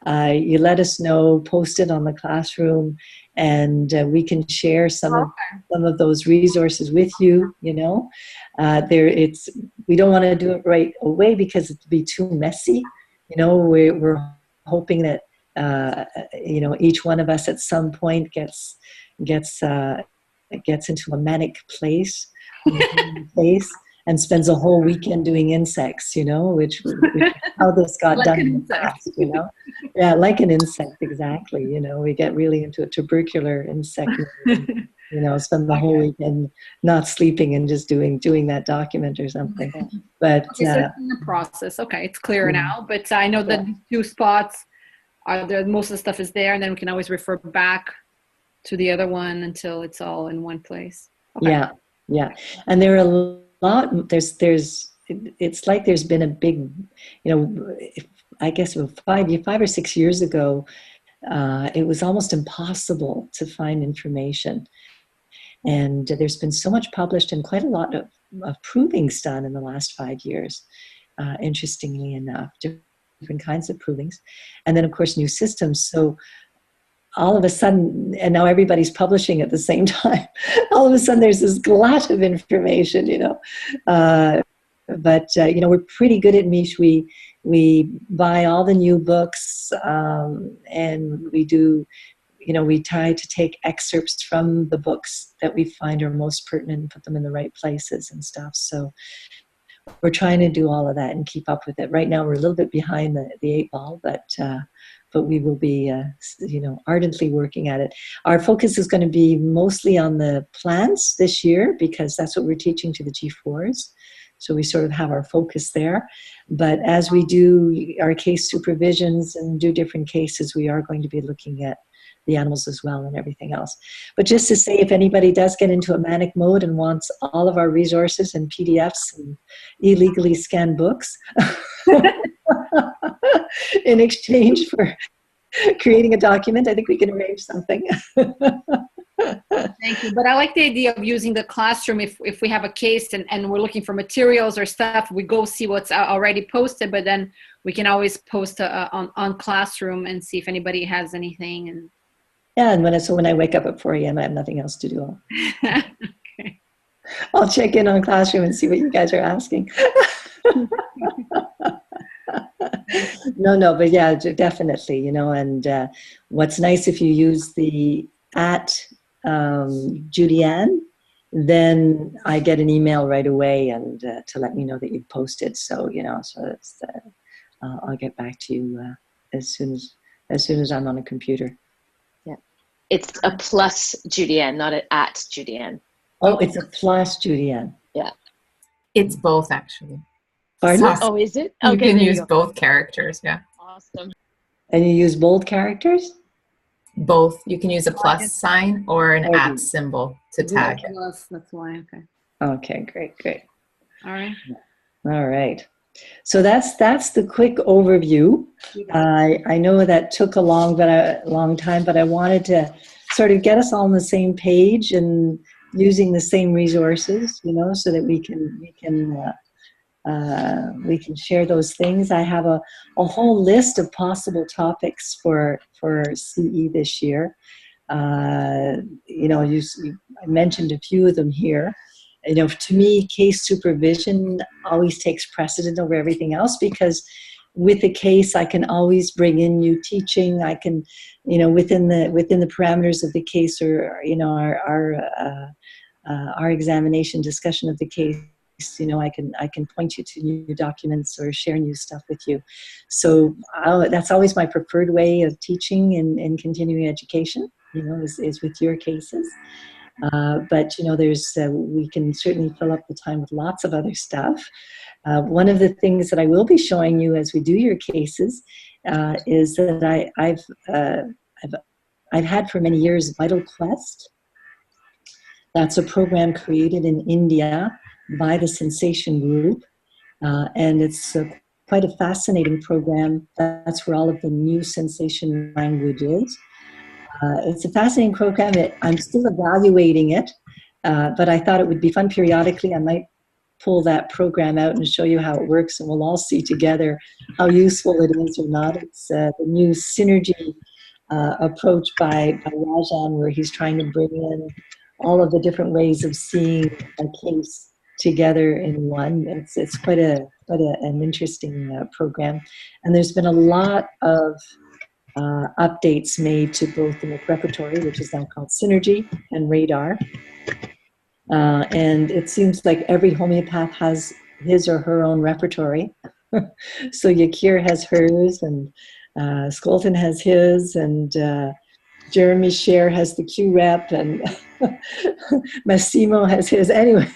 you let us know, post it on the classroom, and we can share some of those resources with you. We don't want to do it right away because it'd be too messy. We're hoping that each one of us at some point gets into a manic place and spends a whole weekend doing insects, which how this got
Like
done
an
in the past, Yeah, like an insect, exactly. We get really into a tubercular insect, spend the whole weekend not sleeping and just doing that document or something. But
Okay, so it's in the process. Okay, it's clear now. But I know that these 2 spots are there. Most of the stuff is there, and then we can always refer back to the other one until it's all in one place. Okay.
Yeah. And there are a lot. It's like there's been a big, I guess 5 or 6 years ago, it was almost impossible to find information. And there's been so much published and quite a lot of provings done in the last 5 years, interestingly enough, different kinds of provings. And then, of course, new systems. So all of a sudden, and now everybody's publishing at the same time, all of a sudden there's this glut of information, But we're pretty good at Mish. We buy all the new books, and we do, we try to take excerpts from the books that we find are most pertinent and put them in the right places and stuff. So we're trying to do all of that and keep up with it. Right now we're a little bit behind the 8 ball, but we will be, ardently working at it. Our focus is going to be mostly on the plants this year because that's what we're teaching to the G4s. So we sort of have our focus there. But as we do our case supervisions and do different cases, we are going to be looking at the animals as well and everything else. But just to say, if anybody does get into a manic mode and wants all of our resources and PDFs and illegally scanned books in exchange for creating a document, I think we can arrange something.
Thank you. But I like the idea of using the classroom if we have a case and we're looking for materials or stuff, we go see what's already posted, but then we can always post on classroom and see if anybody has anything. And
yeah, and when I wake up at 4 a.m., I have nothing else to do.
Okay.
I'll check in on classroom and see what you guys are asking. No, but yeah, definitely, and what's nice if you use the @Judy-Ann, then I get an email right away and to let me know that you've posted. So, so it's, I'll get back to you as soon as I'm on a computer.
Yeah. It's a plus Judy-Ann, not an @Judy-Ann.
Oh, it's a plus Judy-Ann.
Yeah.
It's both, actually.
Pardon?
Oh, is it?
You
Okay,
can
there
use
go.
both characters, yeah.
Awesome.
And you use bold characters?
Both. You can use a plus sign or an
Okay.
@ symbol to tag it.
Plus, that's why. Okay.
Okay, great.
All right.
All right. So that's the quick overview. I know that took a long time, but I wanted to sort of get us all on the same page and using the same resources, so that we can share those things. I have a whole list of possible topics for CE this year. I mentioned a few of them here. To me, case supervision always takes precedent over everything else because with a case, I can always bring in new teaching. I can, within the parameters of the case or, our examination, discussion of the case, you know, I can point you to new documents or share new stuff with you. So that's always my preferred way of teaching in continuing education, you know, is with your cases. But, you know, we can certainly fill up the time with lots of other stuff. One of the things that I will be showing you as we do your cases is that I've had for many years Vital Quest. That's a program created in India by the Sensation Group, and it's quite a fascinating program. That's where all of the new sensation language is. It's a fascinating program. I'm still evaluating it, but I thought it would be fun periodically. I might pull that program out and show you how it works, and we'll all see together how useful it is or not. It's the new synergy approach by Rajan, where he's trying to bring in all of the different ways of seeing a case together in one. It's quite an interesting program, and there's been a lot of updates made to both the McRepertory, which is now called Synergy, and Radar. And it seems like every homeopath has his or her own repertory. So Yakir has hers, and Skolton has his, and Jeremy Scher has the Q-Rep, and Massimo has his. Anyway,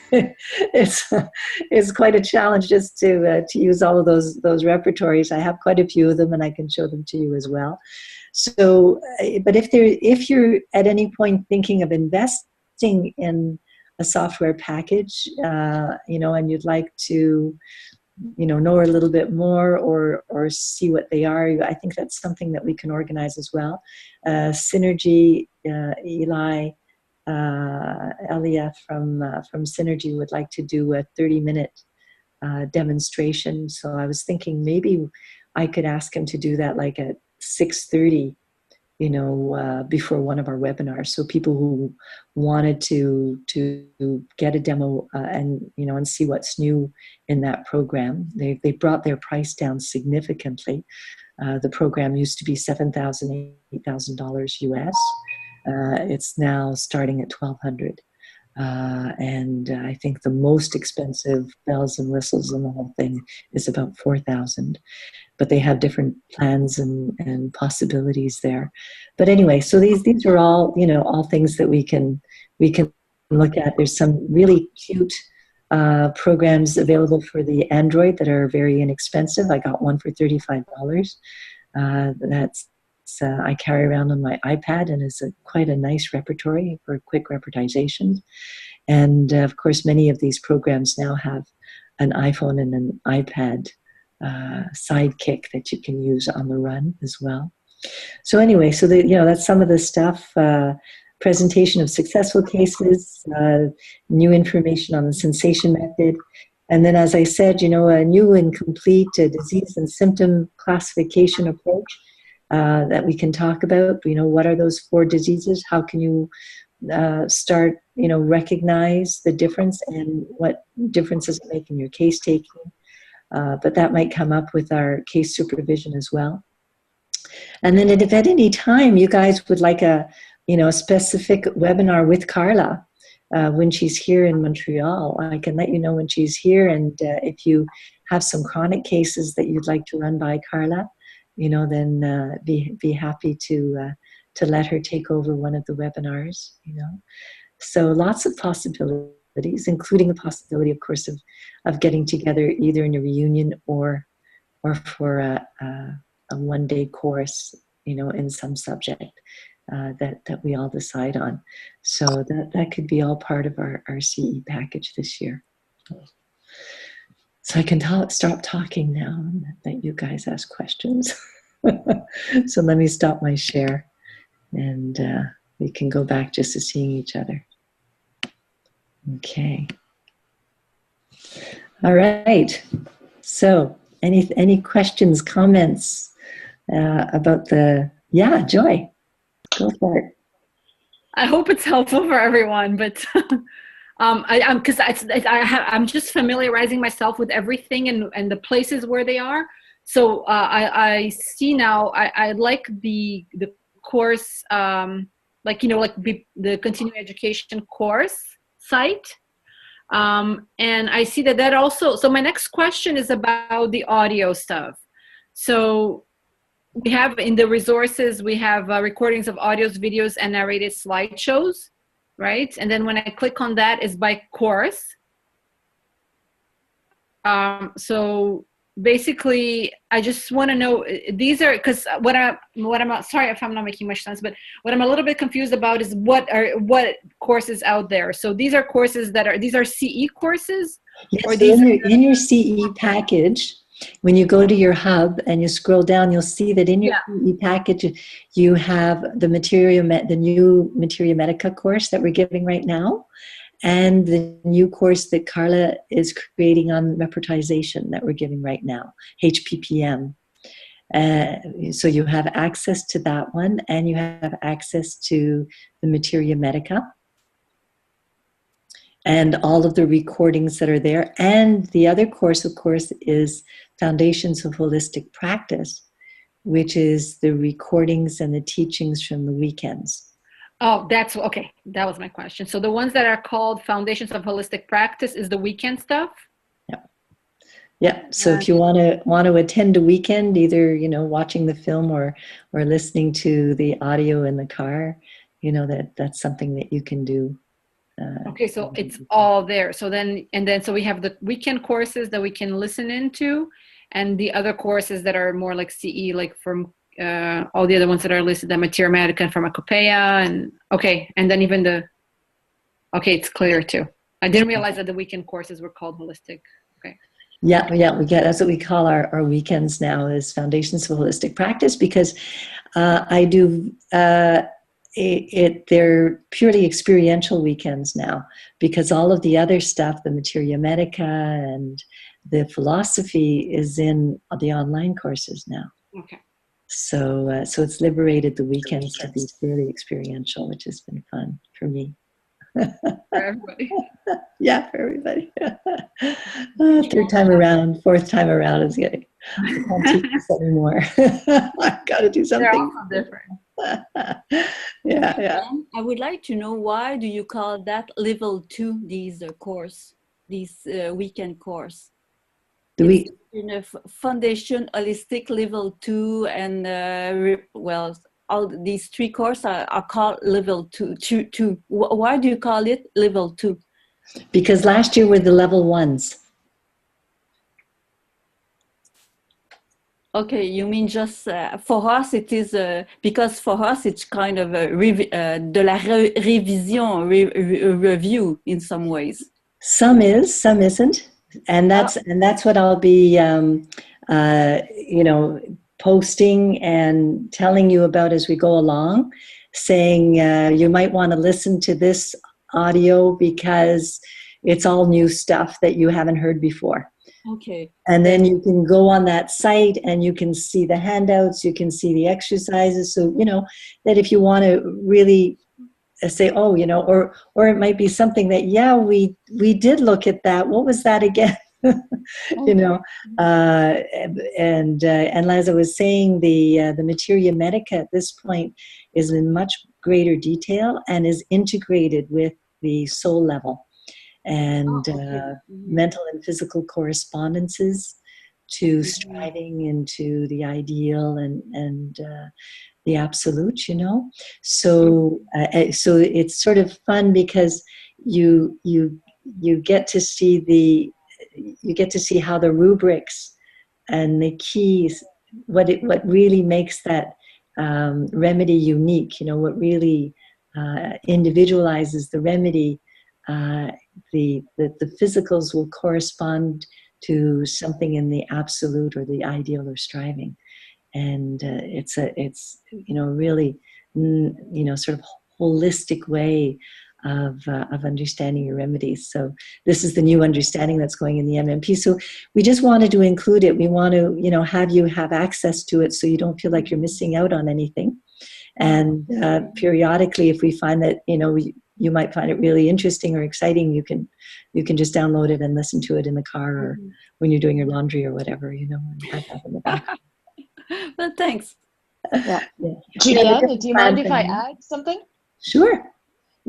it's quite a challenge just to use all of those repertories. I have quite a few of them, and I can show them to you as well. So, but if you're at any point thinking of investing in a software package, you know, and you'd like to, you know a little bit more or see what they are, I think that's something that we can organize as well. Synergy, Eli Eliath from Synergy would like to do a 30-minute demonstration. So I was thinking maybe I could ask him to do that like at 6:30, you know, before one of our webinars. So people who wanted to get a demo and, you know, and see what's new in that program, they brought their price down significantly. The program used to be $7,000, $8,000 US. It's now starting at $1,200. And I think the most expensive bells and whistles in the whole thing is about $4,000. But they have different plans and possibilities there. But anyway, so these are all, you know, all things that we can look at. There's some really cute programs available for the Android that are very inexpensive. I got one for $35. That's I carry around on my iPad, and is quite a nice repertory for quick repertization. And of course, many of these programs now have an iPhone and an iPad sidekick that you can use on the run as well. So anyway, so that's some of the stuff. Presentation of successful cases, new information on the sensation method, and then, as I said, you know, a new and complete disease and symptom classification approach that we can talk about. You know, what are those 4 diseases? How can you start, you know, recognize the difference, and what difference does it make in your case taking? But that might come up with our case supervision as well. And then if at any time you guys would like a specific webinar with Carla when she's here in Montreal, I can let you know when she's here. And if you have some chronic cases that you'd like to run by Carla, you know, then be happy to let her take over one of the webinars, you know. So lots of possibilities, including the possibility, of course, of getting together either in a reunion or for a one-day course, you know, in some subject that we all decide on. So that could be all part of our CE package this year. So I can stop talking now and let you guys ask questions. So let me stop my share, and we can go back just to seeing each other. Okay. All right. So any questions, comments about yeah, Joy, go for it.
I hope it's helpful for everyone, but I'm just familiarizing myself with everything and the places where they are. So I see now. I like the course, the continuing education course site. And I see that also, so my next question is about the audio stuff. So we have in the resources, we have recordings of audios, videos, and narrated slideshows, right? And then when I click on that, it's by course. So basically, I just want to know, these are, because what I'm sorry if I'm not making much sense, but what I'm a little bit confused about is what courses out there. So these are courses these are CE courses?
Yes,
or
so
these
in your CE package, when you go to your hub and you scroll down, you'll see that in your CE package, you have the new Materia Medica course that we're giving right now, and the new course that Carla is creating on repertorization that we're giving right now, HPPM. So you have access to that one, and you have access to the Materia Medica and all of the recordings that are there. And the other course, of course, is Foundations of Holistic Practice, which is the recordings and the teachings from the weekends.
Oh, that's okay. That was my question. So the ones that are called Foundations of Holistic Practice is the weekend stuff?
Yeah. So if you want to attend a weekend, either, watching the film or listening to the audio in the car, that's something that you can do.
Okay, so it's all there. So then we have the weekend courses that we can listen into, and the other courses that are more like CE, like from all the other ones that are listed, the Materia Medica and Pharmacopoeia, and and then even it's clear too. I didn't realize that the weekend courses were called holistic. Okay.
Yeah, that's what we call our weekends now, is Foundations of Holistic Practice, because I do they're purely experiential weekends now, because all of the other stuff, the Materia Medica and the philosophy, is in the online courses now.
Okay.
So it's liberated the weekends to be purely experiential, which has been fun for me.
For everybody.
Yeah, for everybody. Third time around, fourth time around is getting. I can't teach this anymore. I've got to do something.
They're also different.
Yeah.
I would like to know, why do you call that level 2, these weekend course? In a foundation holistic level 2, and all these 3 courses are called level 2. Why do you call it level 2?
Because last year were the level 1s.
Okay, you mean just for us it is because for us it's kind of a de la révision review in some ways.
Some is, some isn't, and that's what I'll be posting and telling you about as we go along, saying you might want to listen to this audio because it's all new stuff that you haven't heard before.
Okay.
And then you can go on that site and you can see the handouts, you can see the exercises. So, that if you want to really say, or it might be something that, we did look at that. What was that again? And as I was saying, the Materia Medica at this point is in much greater detail and is integrated with the soul level and mental and physical correspondences to striving into the ideal and the absolute, So it's sort of fun because you get to see how the rubrics and the keys, what really makes that remedy unique, what really individualizes the remedy. The physicals will correspond to something in the absolute or the ideal or striving, and it's really sort of holistic way of understanding your remedies. So this is the new understanding that's going in the MMP. So we just wanted to include it. We want to have you have access to it so you don't feel like you're missing out on anything. And periodically, if we find that you might find it really interesting or exciting, you can just download it and listen to it in the car or when you're doing your laundry or whatever, and have that in the background.
Well, thanks.
Yeah. Julianne, do you mind if I add something?
Sure.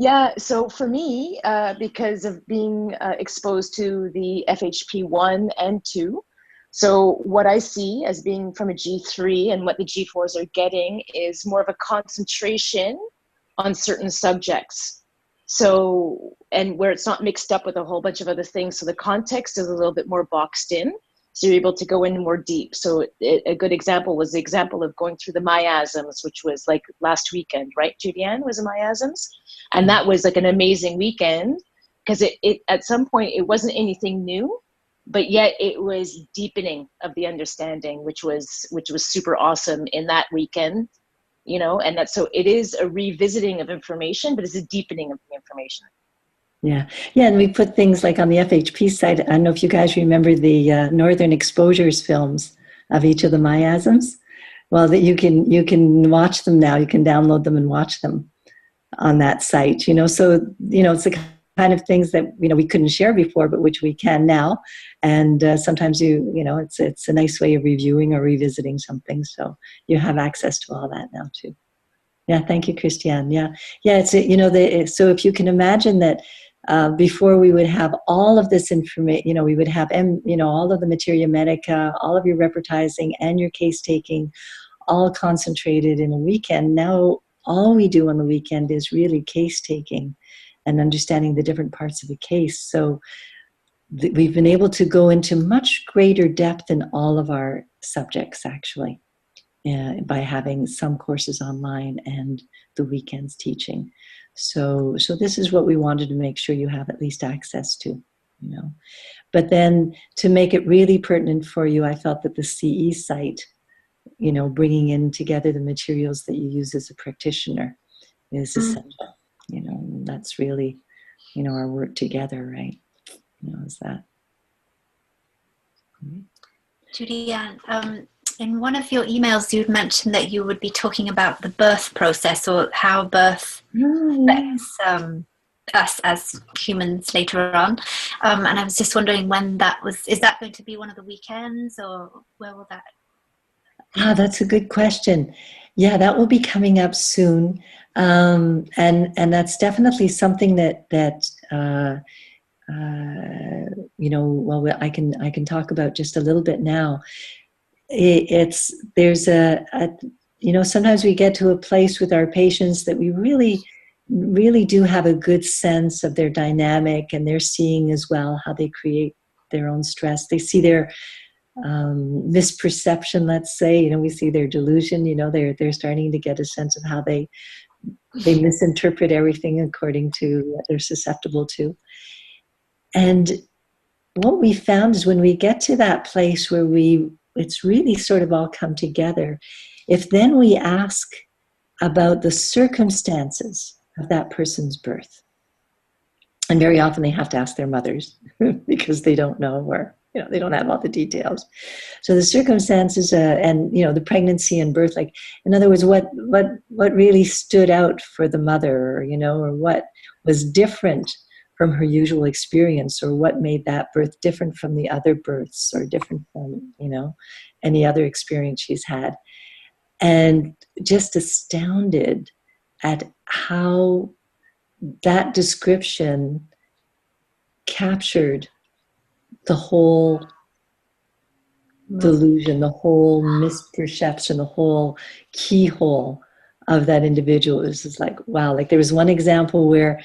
Yeah, so for me, because of being exposed to the FHP 1 and 2, so what I see as being from a G3 and what the G4s are getting is more of a concentration on certain subjects. So, and where it's not mixed up with a whole bunch of other things. So the context is a little bit more boxed in. So you're able to go in more deep. So a good example was the example of going through the miasms, which was like last weekend, right? Julianne, was it miasms? And that was like an amazing weekend because it at some point it wasn't anything new, but yet it was deepening of the understanding, which was super awesome in that weekend, you know. And that, so it is a revisiting of information, but it's a deepening of the information.
Yeah. Yeah. And we put things like on the FHP side. I don't know if you guys remember the Northern Exposures films of each of the miasms. Well, that you can watch them now. You can download them and watch them on that site, you know. So, you know, it's the kind of things that, you know, we couldn't share before, but which we can now. And sometimes you know, it's a nice way of reviewing or revisiting something. So you have access to all that now too. Yeah. Thank you, Christiane. Yeah. Yeah. It's, you know, so if you can imagine that, before we would have all of this information, you know, we would have, you know, all of the materia medica, all of your reportizing and your case taking all concentrated in a weekend. Now, all we do on the weekend is really case taking and understanding the different parts of the case. So we've been able to go into much greater depth in all of our subjects, actually, by having some courses online and the weekends teaching. So this is what we wanted to make sure you have at least access to, you know. But then to make it really pertinent for you, I felt that the CE site, you know, bringing in together the materials that you use as a practitioner is essential. You know, that's really, you know, our work together, right? You know, is that.
Julianne, in one of your emails, you'd mentioned that you would be talking about the birth process or how birth affects us as humans later on. And I was just wondering when that was, is that going to be one of the weekends or where will that?
That's a good question. Yeah, that will be coming up soon. And that's definitely something that you know, well, I can talk about just a little bit now. There's a you know, sometimes we get to a place with our patients that we really do have a good sense of their dynamic, and they're seeing as well how they create their own stress. They see their misperception, let's say, you know, we see their delusion, you know, they're starting to get a sense of how they misinterpret everything according to what they're susceptible to. And what we found is when we get to that place where it's really sort of all come together, if then we ask about the circumstances of that person's birth, and very often they have to ask their mothers because they don't know, or, you know, they don't have all the details. So the circumstances and, you know, the pregnancy and birth, like, in other words, what really stood out for the mother, you know, or what was different from her usual experience, or what made that birth different from the other births, or different from, you know, any other experience she's had. And just astounded at how that description captured the whole delusion, the whole misperception, the whole keyhole of that individual. It was just like, wow. Like, there was one example where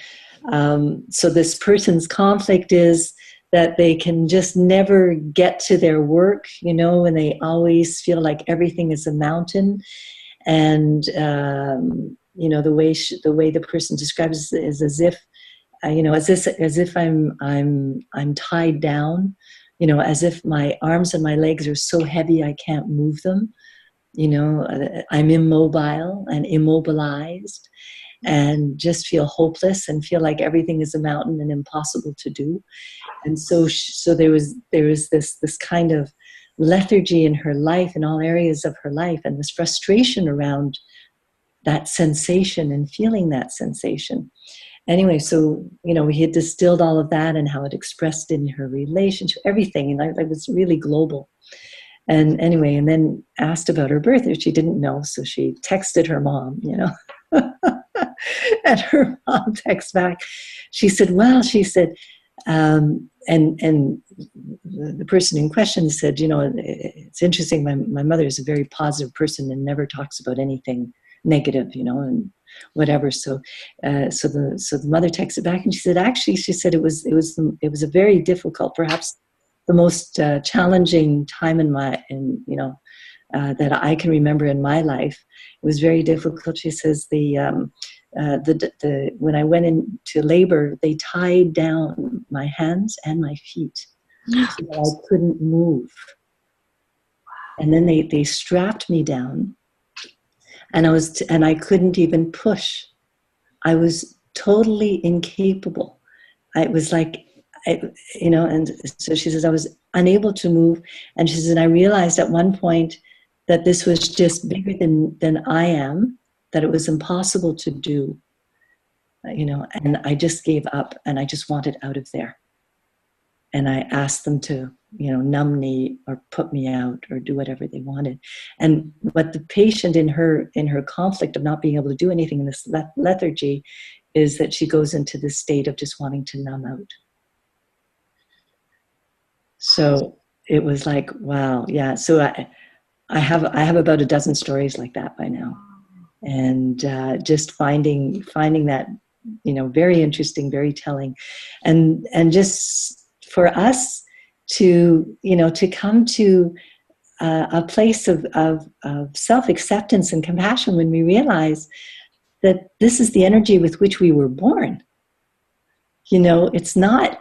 so this person's conflict is that they can just never get to their work, you know, and they always feel like everything is a mountain. And, you know, the way the person describes it is as if, you know, as if I'm tied down, you know, as if my arms and my legs are so heavy I can't move them. You know, I'm immobile and immobilized, and just feel hopeless and feel like everything is a mountain and impossible to do. And so there was this kind of lethargy in her life, in all areas of her life, and this frustration around that sensation and feeling that sensation. Anyway, so, you know, we had distilled all of that and how it expressed in her relationship, everything, and it was really global. And anyway, and then asked about her birth, which she didn't know, so she texted her mom, you know. And her mom texts back. She said, well, she said, and the person in question said, you know, it's interesting. My mother is a very positive person and never talks about anything negative, you know, and whatever. So the mother texted back and she said, actually, she said it was a very difficult, perhaps the most challenging time that I can remember in my life. It was very difficult. She says when I went into labor, they tied down my hands and my feet so that I couldn't move. And then they strapped me down, and I couldn't even push. I was totally incapable. I was like, and so she says I was unable to move. And she said I realized at one point that this was just bigger than I am, that it was impossible to do, and I just gave up and I just wanted out of there. And I asked them to, numb me or put me out or do whatever they wanted. And what the patient in her conflict of not being able to do anything in this lethargy is that she goes into this state of just wanting to numb out. So it was like, wow, yeah. So I have about a dozen stories like that by now, and just finding that, very interesting, very telling, and just for us to come to a place of self-acceptance and compassion when we realize that this is the energy with which we were born. It's not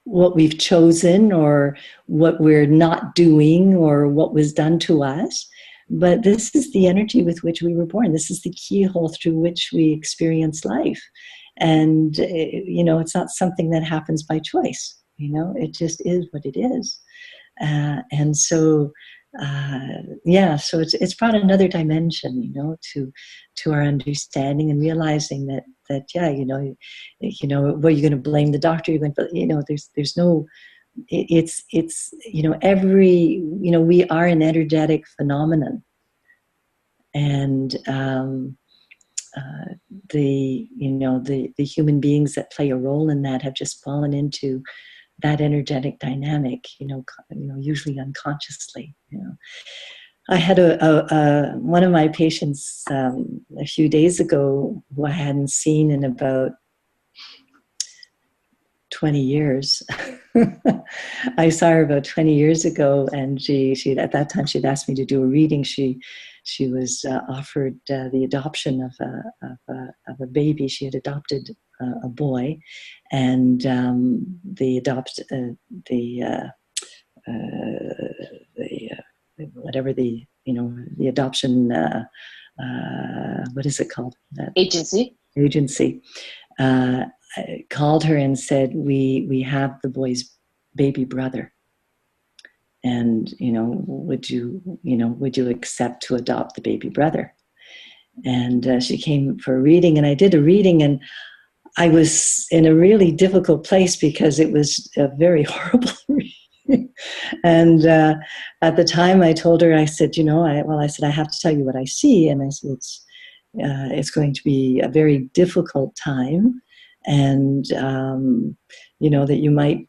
what we've chosen or what we're not doing or what was done to us, but this is the energy with which we were born. This is the keyhole through which we experience life. And, it's not something that happens by choice. It just is what it is. And so, so it's brought another dimension, to our understanding and realizing that were you going to blame the doctor? You're going to, there's no, it's we are an energetic phenomenon. And, the human beings that play a role in that have just fallen into that energetic dynamic, usually unconsciously. I had one of my patients a few days ago who I hadn't seen in about 20 years. I saw her about 20 years ago, and she at that time she'd asked me to do a reading. She was offered the adoption of a baby. She had adopted a boy, and the adoption, what is it called? Agency called her and said, we have the boy's baby brother. And, would you accept to adopt the baby brother? And she came for a reading, and I did a reading, and I was in a really difficult place because it was a very horrible reading. And at the time I told her, I said, I have to tell you what I see. And I said, it's going to be a very difficult time. And, that you might,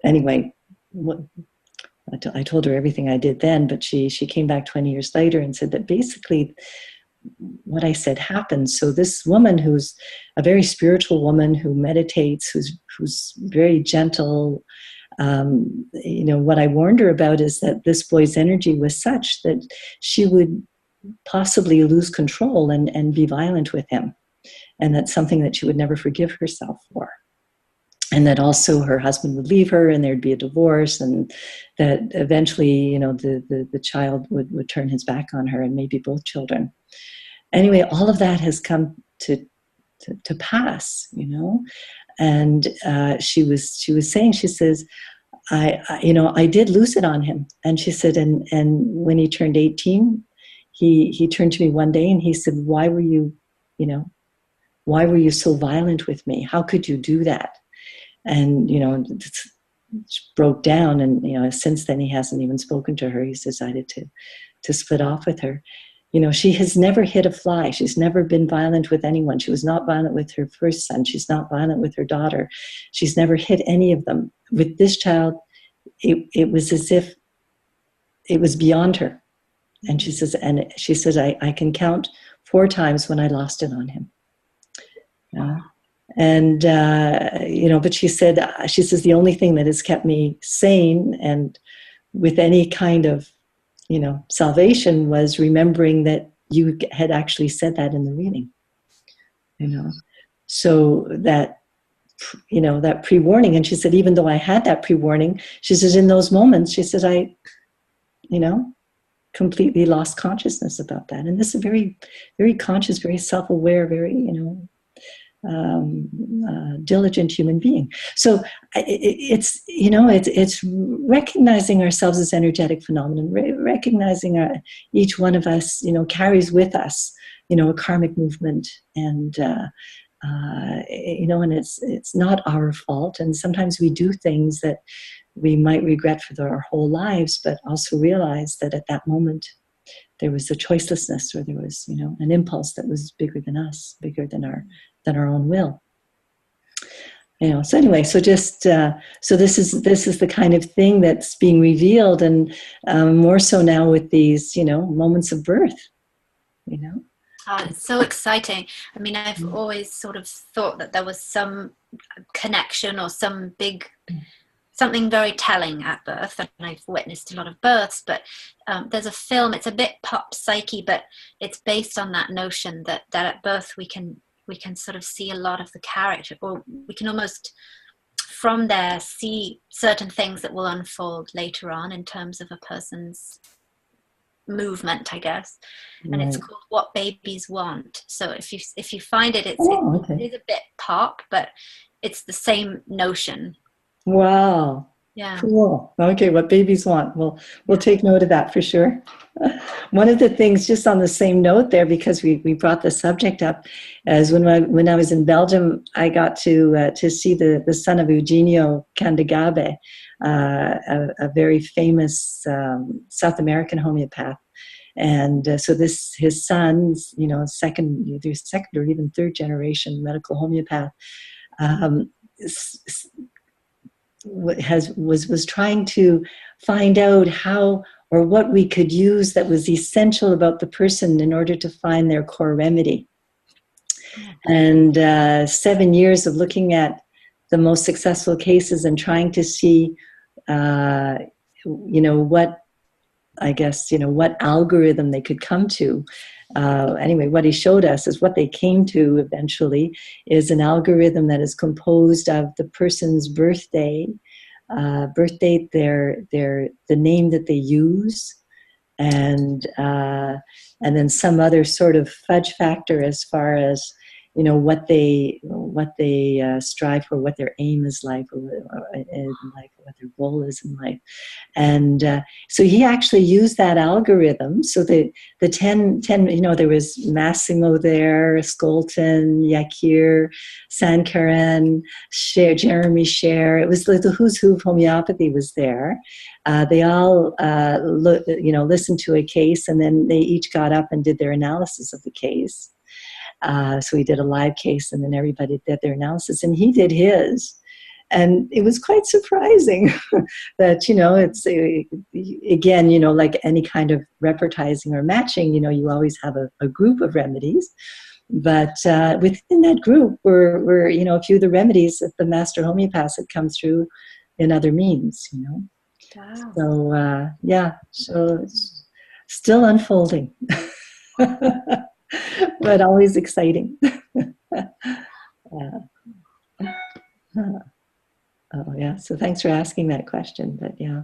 anyway, I told her everything I did then, but she came back 20 years later and said that basically what I said happened. So this woman, who's a very spiritual woman who meditates, who's very gentle, what I warned her about is that this boy's energy was such that she would possibly lose control and be violent with him. And that's something that she would never forgive herself for. And that also her husband would leave her and there'd be a divorce, and that eventually, the child would turn his back on her, and maybe both children. Anyway, all of that has come to pass, And she was saying, she says, I did lose it on him. And she said, and when he turned 18, he turned to me one day and he said, why were you so violent with me? How could you do that? And, it broke down. And, since then he hasn't even spoken to her. He's decided to split off with her. You know, she has never hit a fly. She's never been violent with anyone. She was not violent with her first son. She's not violent with her daughter. She's never hit any of them. With this child, it was as if it was beyond her. And she says, I can count 4 times when I lost it on him. And, you know, but she says, the only thing that has kept me sane and with any kind of, you know, salvation was remembering that you had actually said that in the reading, you know. So that, you know, that pre-warning. And she said, even though I had that pre-warning, she says, in those moments, she says, I, you know, completely lost consciousness about that. And this is a very, very conscious, very self-aware, very, you know, diligent human being. So it's, you know, it's recognizing ourselves as energetic phenomenon, recognizing each one of us, you know, carries with us, you know, a karmic movement, and you know, and it's not our fault. And sometimes we do things that we might regret for our whole lives, but also realize that at that moment there was a choicelessness, or there was, you know, an impulse that was bigger than us, bigger than our own will. You know, so anyway, so just so this is the kind of thing that's being revealed, and more so now with these, you know, moments of birth, you know.
It's so exciting. I mean, I've always sort of thought that there was some connection or some big, something very telling at birth, and I've witnessed a lot of births, but there's a film, it's a bit pop psyche, but it's based on that notion that at birth we can sort of see a lot of the character, or we can almost from there see certain things that will unfold later on in terms of a person's movement, I guess. Right. And it's called What Babies Want. So if you find it, it is a bit pop, but it's the same notion.
Wow.
Yeah.
Cool. Okay, What Babies Want. We'll take note of that for sure. One of the things, just on the same note there, because we brought the subject up, as when I was in Belgium, I got to see the son of Eugenio Candegabe, a very famous South American homeopath. And so his son's, you know, second or even third generation medical homeopath, was trying to find out how or what we could use that was essential about the person in order to find their core remedy. And 7 years of looking at the most successful cases and trying to see, you know, what algorithm they could come to. Anyway, what he showed us is what they came to eventually is an algorithm that is composed of the person's birthday, birth date, the name that they use, and then some other sort of fudge factor as far as, you know, what they strive for, what their aim is like, or what their goal is in life. And so he actually used that algorithm. So the 10, you know, there was Massimo there, Skolton, Yakir, Sankaran, Jeremy Sher. It was the who's who of homeopathy was there. They all, listened to a case, and then they each got up and did their analysis of the case. So he did a live case, and then everybody did their analysis, and he did his. And it was quite surprising that, you know, it's, again, you know, like any kind of repertising or matching, you know, you always have a group of remedies. But within that group were, you know, a few of the remedies that the master homeopaths had come through in other means, you know. Wow. So, yeah, so it's still unfolding. But always exciting. Oh yeah, so thanks for asking that question. But yeah,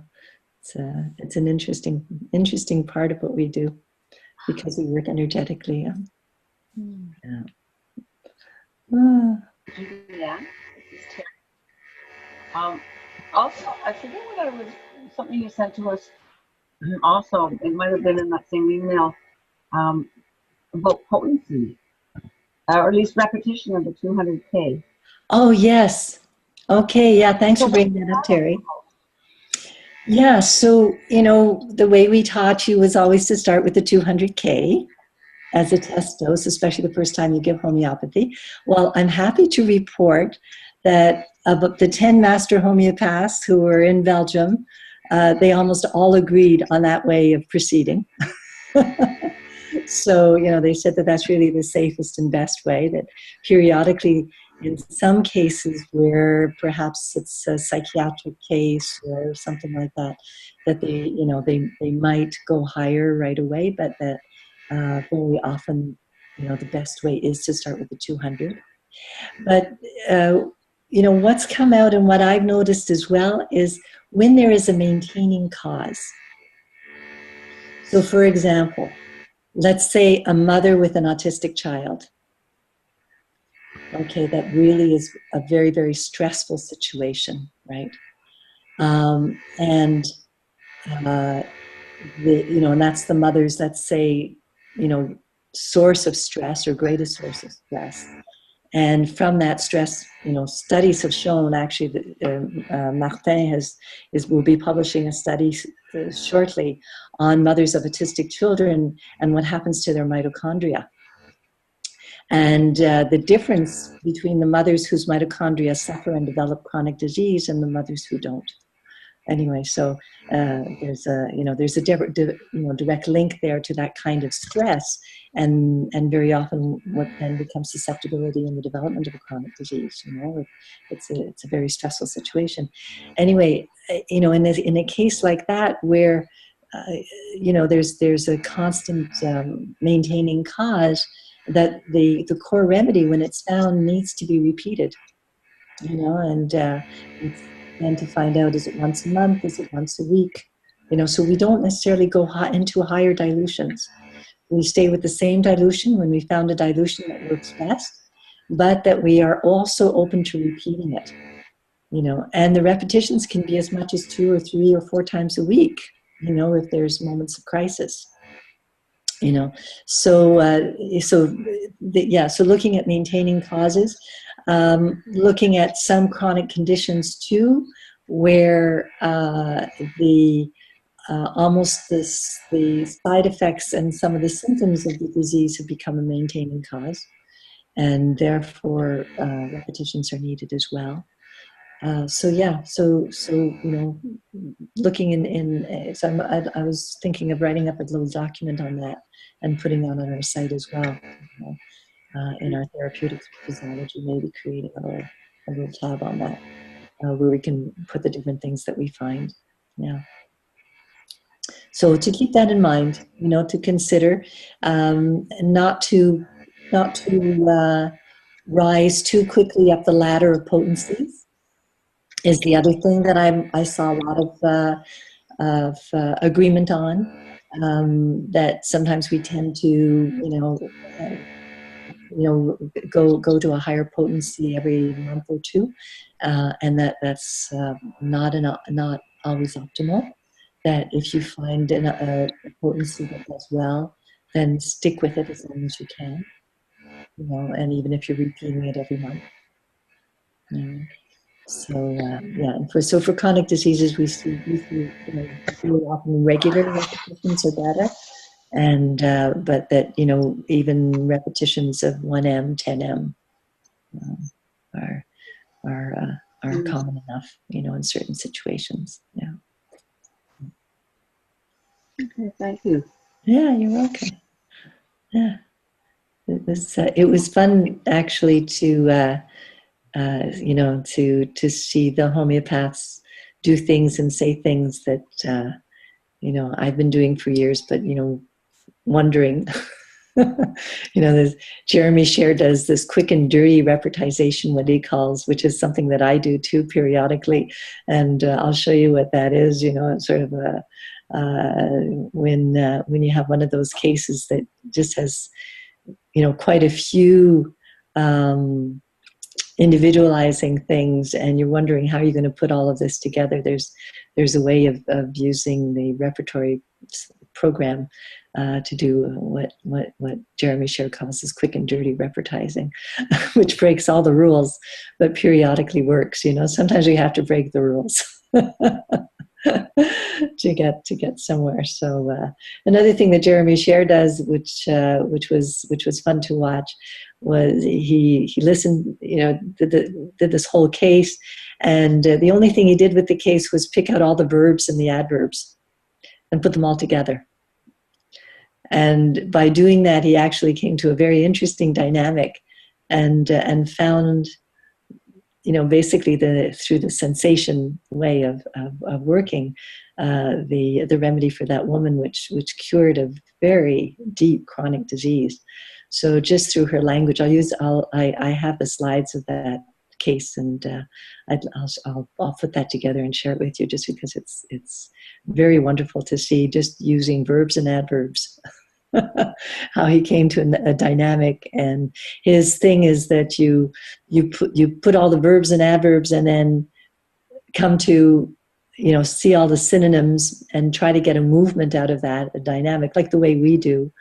it's an interesting part of what we do, because we work energetically. Yeah.
Yeah. Also, I forget what it was. Something you sent to us. Also, it might have been in that same email. About potency, or at least repetition of the 200K.
Oh, yes. Okay, yeah, thanks for bringing that up, Terry. Yeah, so, you know, the way we taught you was always to start with the 200K. as a test dose, especially the first time you give homeopathy. Well, I'm happy to report that of the 10 master homeopaths who were in Belgium, they almost all agreed on that way of proceeding. So, they said that that's really the safest and best way, that periodically, in some cases where perhaps it's a psychiatric case or something like that, that they might go higher right away, but that very often, the best way is to start with the 200. But, what's come out and what I've noticed as well is when there is a maintaining cause. So, for example, let's say a mother with an autistic child. Okay, that really is a very, very stressful situation, right? And that's the mother's, let's say, source of stress or greatest source of stress. And from that stress, studies have shown actually that Martin will be publishing a study shortly on mothers of autistic children and what happens to their mitochondria. And the difference between the mothers whose mitochondria suffer and develop chronic disease and the mothers who don't. Anyway, so there's a direct link there to that kind of stress, and very often what then becomes susceptibility in the development of a chronic disease. It's a very stressful situation. Anyway, in a case like that where there's a constant maintaining cause, that the core remedy, when it's found, needs to be repeated. And to find out, is it once a month? Is it once a week? So we don't necessarily go into higher dilutions. We stay with the same dilution when we found a dilution that works best, but that we are also open to repeating it. And the repetitions can be as much as 2 or 3 or 4 times a week, if there's moments of crisis. So looking at maintaining causes, looking at some chronic conditions too, where the side effects and some of the symptoms of the disease have become a maintaining cause, and therefore repetitions are needed as well. Looking I was thinking of writing up a little document on that and putting that on our site as well. In our therapeutics physiology, maybe creating a little tab on that where we can put the different things that we find. Yeah. So to keep that in mind, to consider, not to rise too quickly up the ladder of potencies is the other thing that I saw a lot of agreement on. That sometimes we tend to, go to a higher potency every month or 2, and that's not always optimal. That if you find a potency that does well, then stick with it as long as you can. And even if you're repeating it every month. So for chronic diseases, we see really often regular repetitions are better. And but that even repetitions of 1M, 10M are common enough, in certain situations. Yeah.
Okay, thank you.
Yeah, you're welcome. Yeah, it was fun actually to see the homeopaths do things and say things that I've been doing for years, but wondering. Jeremy Sher does this quick and dirty repertization, what he calls, which is something that I do too periodically, and I'll show you what that is. It's sort of when you have one of those cases that just has quite a few individualizing things, and you're wondering how you're going to put all of this together. There's a way of using the repertory program to do what Jeremy Sher calls his quick and dirty repertizing, which breaks all the rules, but periodically works. Sometimes we have to break the rules. to get somewhere. So another thing that Jeremy Sher does, which was fun to watch, was he listened, did this whole case, and the only thing he did with the case was pick out all the verbs and the adverbs and put them all together. And by doing that, he actually came to a very interesting dynamic, and found, basically through the sensation way of working, the remedy for that woman, which cured a very deep chronic disease. So just through her language, I have the slides of that case, and I'll put that together and share it with you, just because it's very wonderful to see, just using verbs and adverbs, how he came to a dynamic. And his thing is that you put all the verbs and adverbs, and then come to see all the synonyms and try to get a movement out of that, a dynamic, like the way we do,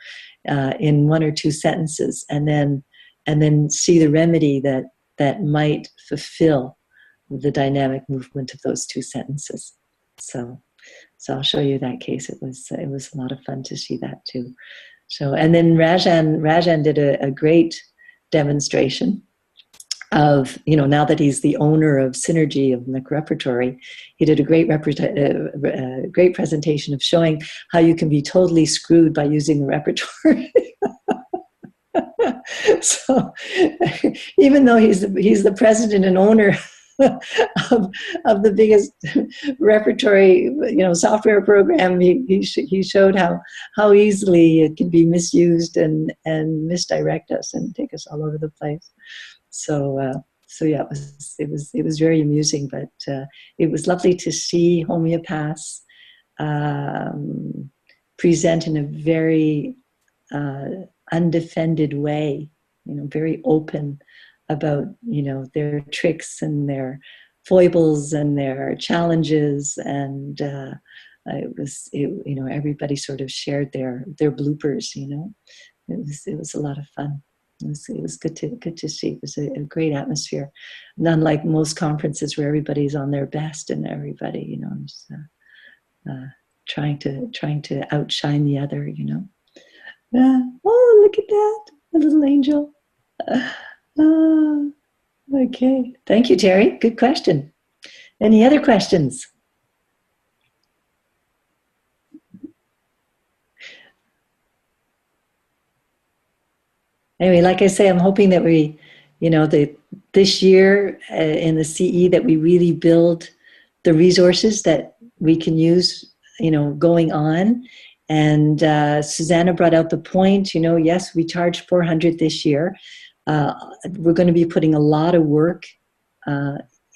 in one or two sentences, and then see the remedy that might fulfill the dynamic movement of those two sentences. So I'll show you that case. It was a lot of fun to see that too. So, and then Rajan did a great demonstration of, now that he's the owner of Synergy of McRepertory, he did a great presentation of showing how you can be totally screwed by using the repertory. So even though he's the president and owner of the biggest repertory, software program, he showed how easily it can be misused and misdirect us and take us all over the place. So yeah, it was very amusing, but it was lovely to see homeopaths present in a very undefended way, very open about, their tricks and their foibles and their challenges. And everybody sort of shared their bloopers, it was a lot of fun. It was good to see. It was a great atmosphere. Not like most conferences where everybody's on their best and everybody, is trying to outshine the other, Oh, look at that, a little angel. Okay. Thank you, Terry. Good question. Any other questions? Anyway, like I say, I'm hoping that we, this year in the CE, that we really build the resources that we can use, going on. And Susanna brought out the point, yes, we charged $400 this year. We're going to be putting a lot of work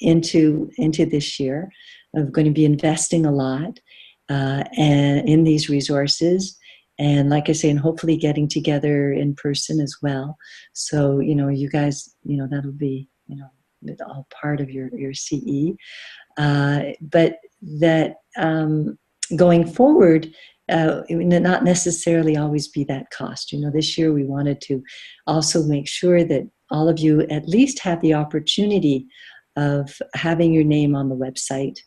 into this year. We're going to be investing a lot and in these resources. And like I say, and hopefully getting together in person as well. So, you guys, that'll be, all part of your CE. But that going forward, not necessarily always be that cost. This year we wanted to also make sure that all of you at least have the opportunity of having your name on the website.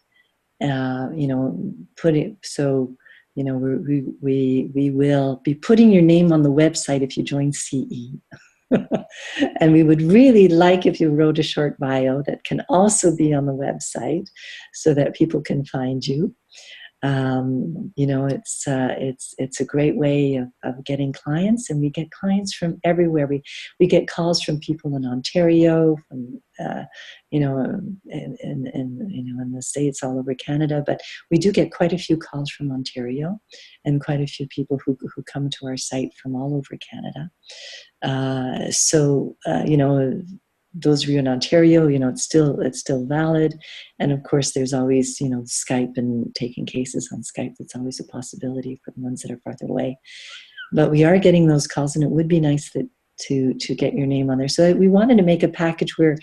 Put it so. We will be putting your name on the website if you join CE. And we would really like if you wrote a short bio that can also be on the website so that people can find you. It's a great way of getting clients, and we get clients from everywhere. We get calls from people in Ontario, from in the States, all over Canada. But we do get quite a few calls from Ontario, and quite a few people who come to our site from all over Canada. Those of you in Ontario, it's still valid. And of course, there's always, Skype and taking cases on Skype. That's always a possibility for the ones that are farther away. But we are getting those calls, and it would be nice to get your name on there. So we wanted to make a package where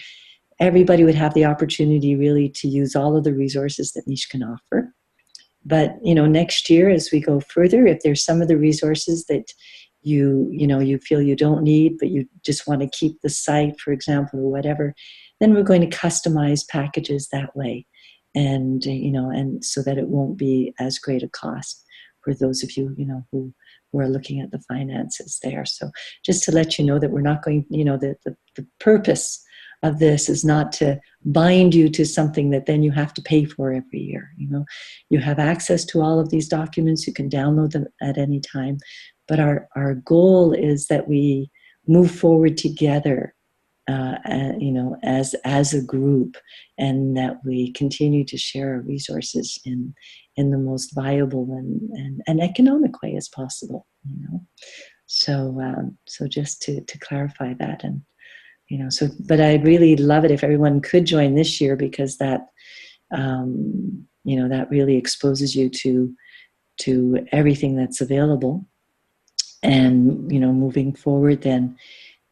everybody would have the opportunity really to use all of the resources that Niche can offer. But, next year, as we go further, if there's some of the resources that you feel you don't need, but you just want to keep the site, for example, or whatever, then we're going to customize packages that way. and and so that it won't be as great a cost for those of you, who are looking at the finances there. So just to let you know that we're not going, the purpose of this is not to bind you to something that then you have to pay for every year. You have access to all of these documents. You can download them at any time. But our goal is that we move forward together, as a group, and that we continue to share our resources in the most viable and economic way as possible. So just to clarify that, and but I'd really love it if everyone could join this year, because that that really exposes you to everything that's available. And moving forward, then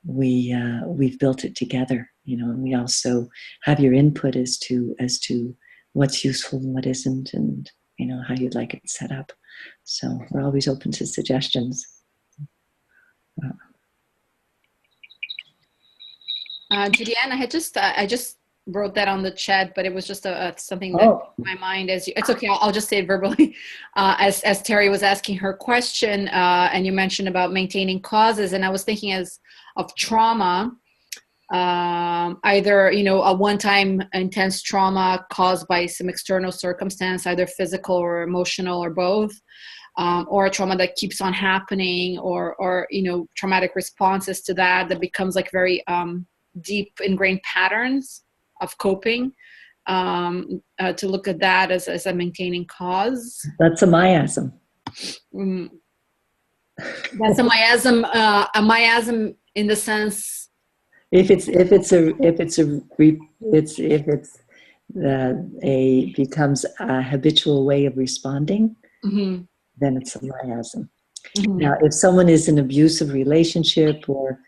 we've built it together, and we also have your input as to what's useful and what isn't, and how you'd like it set up. So we're always open to suggestions.
Julianne, I just wrote that on the chat, but it was just something that in my mind it's okay. I'll just say it verbally. As Terry was asking her question, and you mentioned about maintaining causes, and I was thinking of trauma, either a one-time intense trauma caused by some external circumstance, either physical or emotional or both, or a trauma that keeps on happening, or traumatic responses to that becomes like very deep ingrained patterns of coping, to look at that as a maintaining cause.
That's a miasm.
That's a miasm in the sense,
if it becomes a habitual way of responding,
mm-hmm.
then it's a miasm.
Mm-hmm.
Now, if someone is in an abusive relationship, or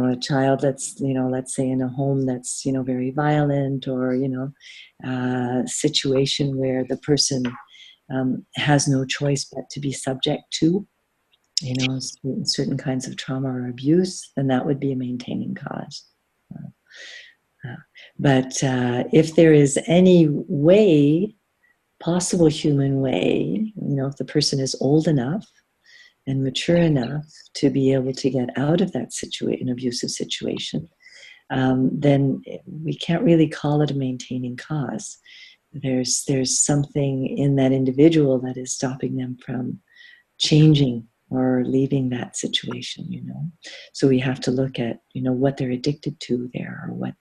a child that's, let's say in a home that's, very violent, or, a situation where the person has no choice but to be subject to, certain kinds of trauma or abuse, then that would be a maintaining cause. But if there is any way, possible human way, if the person is old enough and mature enough to be able to get out of that an abusive situation, then we can't really call it a maintaining cause. There's something in that individual that is stopping them from changing or leaving that situation, So we have to look at, what they're addicted to there, or what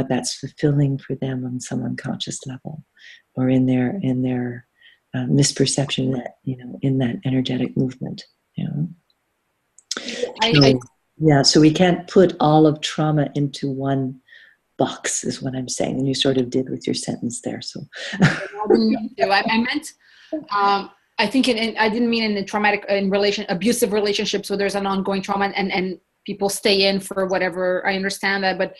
that's fulfilling for them on some unconscious level, or in their misperception that, in that energetic movement, So we can't put all of trauma into one box, is what I'm saying. And you sort of did with your sentence there. So
I meant, I think I didn't mean in the traumatic, abusive relationships where there's an ongoing trauma and people stay in for whatever. I understand that, but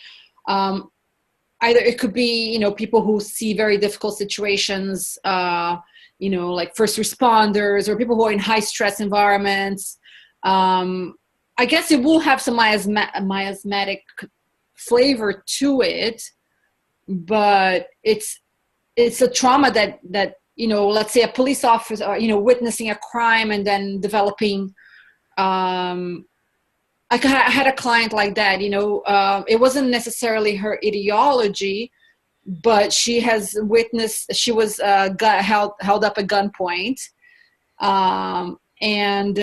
either it could be, people who see very difficult situations, like first responders, or people who are in high stress environments. I guess it will have some miasmatic flavor to it, but it's a trauma that let's say a police officer, witnessing a crime and then developing. I had a client like that. It wasn't necessarily her ideology, but she has witnessed. She was held up at gunpoint, and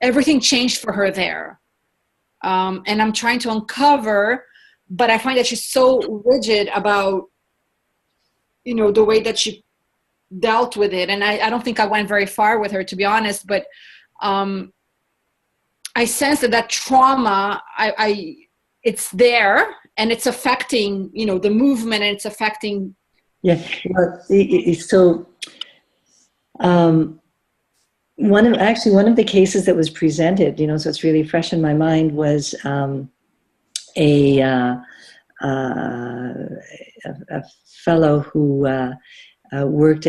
everything changed for her there. And I'm trying to uncover, but I find that she's so rigid about, the way that she dealt with it. And I don't think I went very far with her, to be honest, but I sense that trauma, it's there, and it's affecting, the movement, and it's affecting.
Yeah. So one of the cases that was presented, so it's really fresh in my mind, was a fellow who worked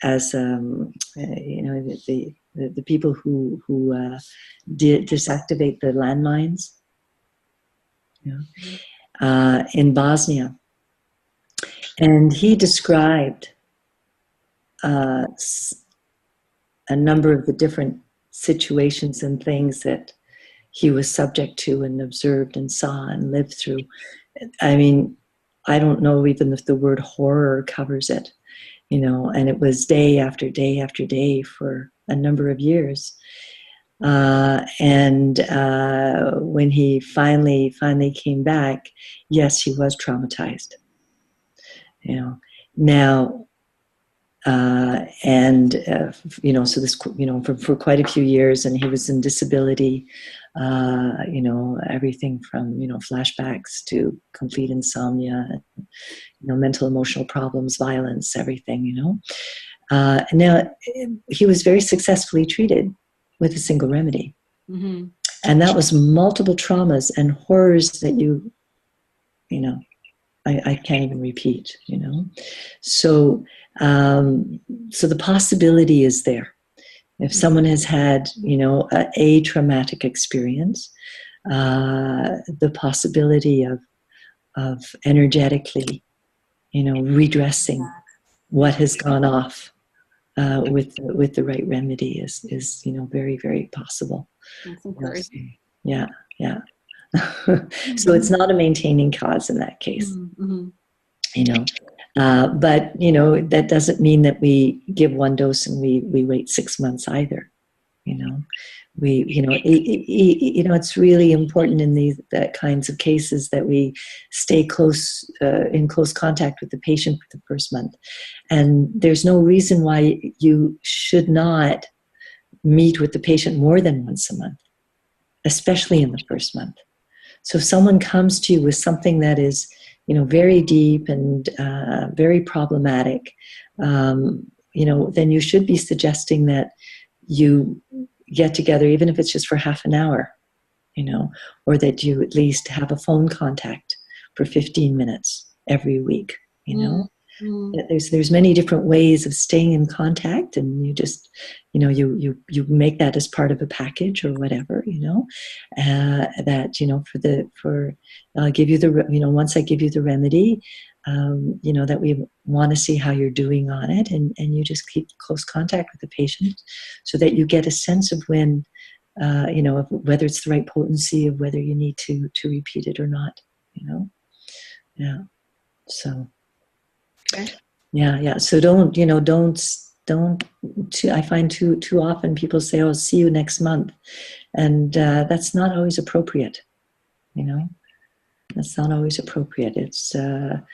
as the people who disactivate the landmines, in Bosnia. And he described a number of the different situations and things that he was subject to and observed and saw and lived through. I mean, I don't know even if the word horror covers it, and it was day after day after day for a number of years. And when he finally came back, yes, he was traumatized. Now, so this, for quite a few years, and he was in disability, everything from, flashbacks to complete insomnia, mental, emotional problems, violence, everything, Now, he was very successfully treated with a single remedy.
Mm-hmm.
And that was multiple traumas and horrors that I can't even repeat, So, so the possibility is there. If someone has had, a traumatic experience, the possibility of energetically, redressing what has gone off with the right remedy is very, very possible.
That's encouraging.
Yeah. So it's not a maintaining cause in that case.
Mm-hmm.
But that doesn't mean that we give one dose and we wait 6 months either. It's really important in these kinds of cases that we stay in close contact with the patient for the first month. And there's no reason why you should not meet with the patient more than once a month, especially in the first month. So if someone comes to you with something that is, very deep and very problematic, then you should be suggesting that you get together, even if it's just for half an hour, or that you at least have a phone contact for 15 minutes every week,
Mm-hmm.
There's many different ways of staying in contact, and you just, you make that as part of a package or whatever, that, I'll give you once I give you the remedy, that we want to see how you're doing on it, and you just keep close contact with the patient so that you get a sense of when, of whether it's the right potency, of whether you need to repeat it or not, Yeah. So.
Okay.
Yeah. So don't. I find too often people say, "Oh, see you next month," and that's not always appropriate. That's not always appropriate. It's in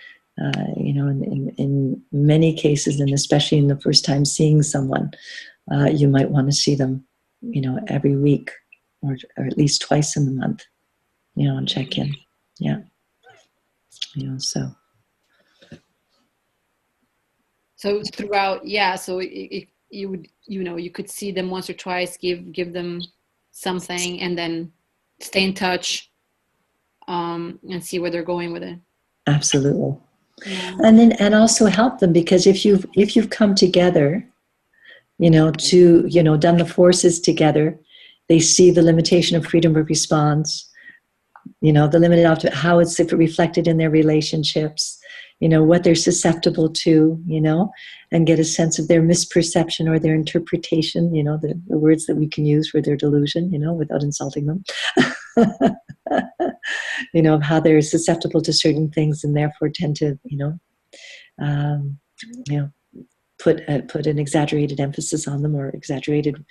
many cases, and especially in the first time seeing someone, you might want to see them, every week, or at least twice in the month, and check in. Yeah. So.
So throughout, so if you would, you could see them once or twice, give them something, and then stay in touch, and see where they're going with it.
Absolutely.
Yeah.
And also help them, because if you've come together, done the forces together, they see the limitation of freedom of response, the limited of how it's reflected in their relationships, what they're susceptible to, and get a sense of their misperception or their interpretation, the words that we can use for their delusion, without insulting them, of how they're susceptible to certain things and therefore tend to, put an exaggerated emphasis on them or exaggerated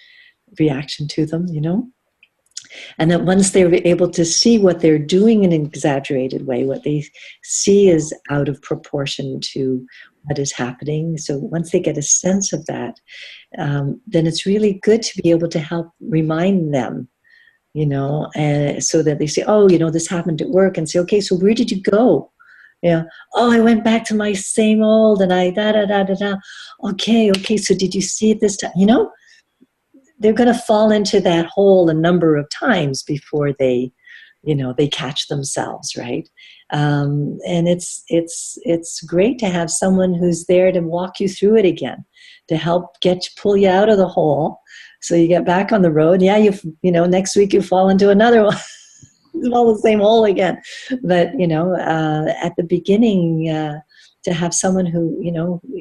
reaction to them, And that once they're able to see what they're doing in an exaggerated way, what they see is out of proportion to what is happening. So once they get a sense of that, then it's really good to be able to help remind them, so that they say, oh, this happened at work, and say, okay, so where did you go? Oh, I went back to my same old, and I da-da-da-da-da. Okay, so did you see it this time? They're going to fall into that hole a number of times before they catch themselves, right? And it's great to have someone who's there to walk you through it again, to help pull you out of the hole, so you get back on the road. Yeah, next week you fall into another one. all the same hole again. But at the beginning, to have someone who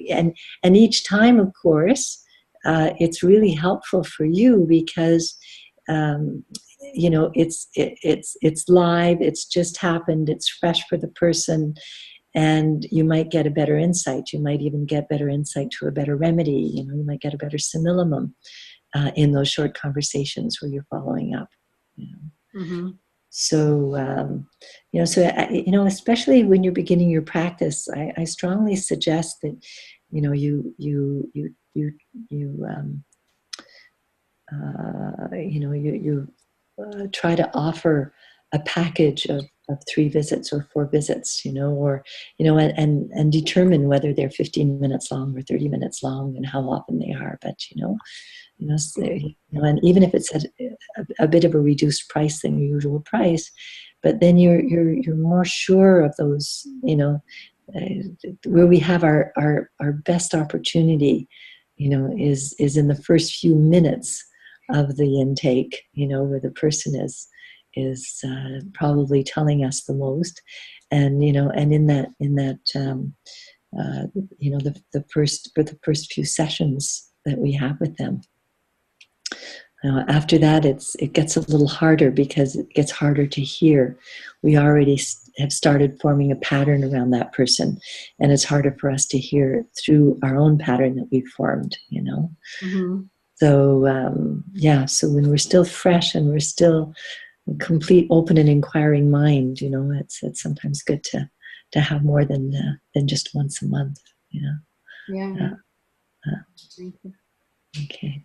and each time, of course, it's really helpful for you because it's live, it's just happened, it's fresh for the person, and you might get a better insight. You might even get better insight to a better remedy. You might get a better simillimum in those short conversations where you're following up.
Mm-hmm.
So, especially when you're beginning your practice, I strongly suggest that, you try to offer a package of 3 visits or 4 visits, and determine whether they're 15 minutes long or 30 minutes long and how often they are. But, and even if it's at a bit of a reduced price than your usual price, but then you're more sure of those, where we have our best opportunity, is in the first few minutes of the intake, where the person is probably telling us the most, and and in that the first few sessions that we have with them. After that, it gets a little harder because it gets harder to hear. We already have started forming a pattern around that person, and it's harder for us to hear through our own pattern that we've formed.
Mm-hmm.
So so when we're still fresh and we're still a complete open and inquiring mind, it's sometimes good to have more than just once a month.
Yeah. Thank you.
Okay.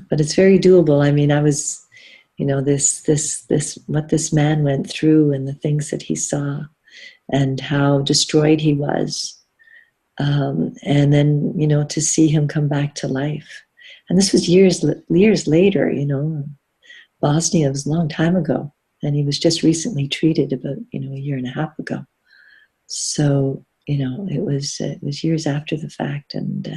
But it's very doable. I mean, I was, this what this man went through and the things that he saw and how destroyed he was. And then, to see him come back to life. And this was years later, Bosnia was a long time ago. And he was just recently treated about, a year and a half ago. So, it was years after the fact. And,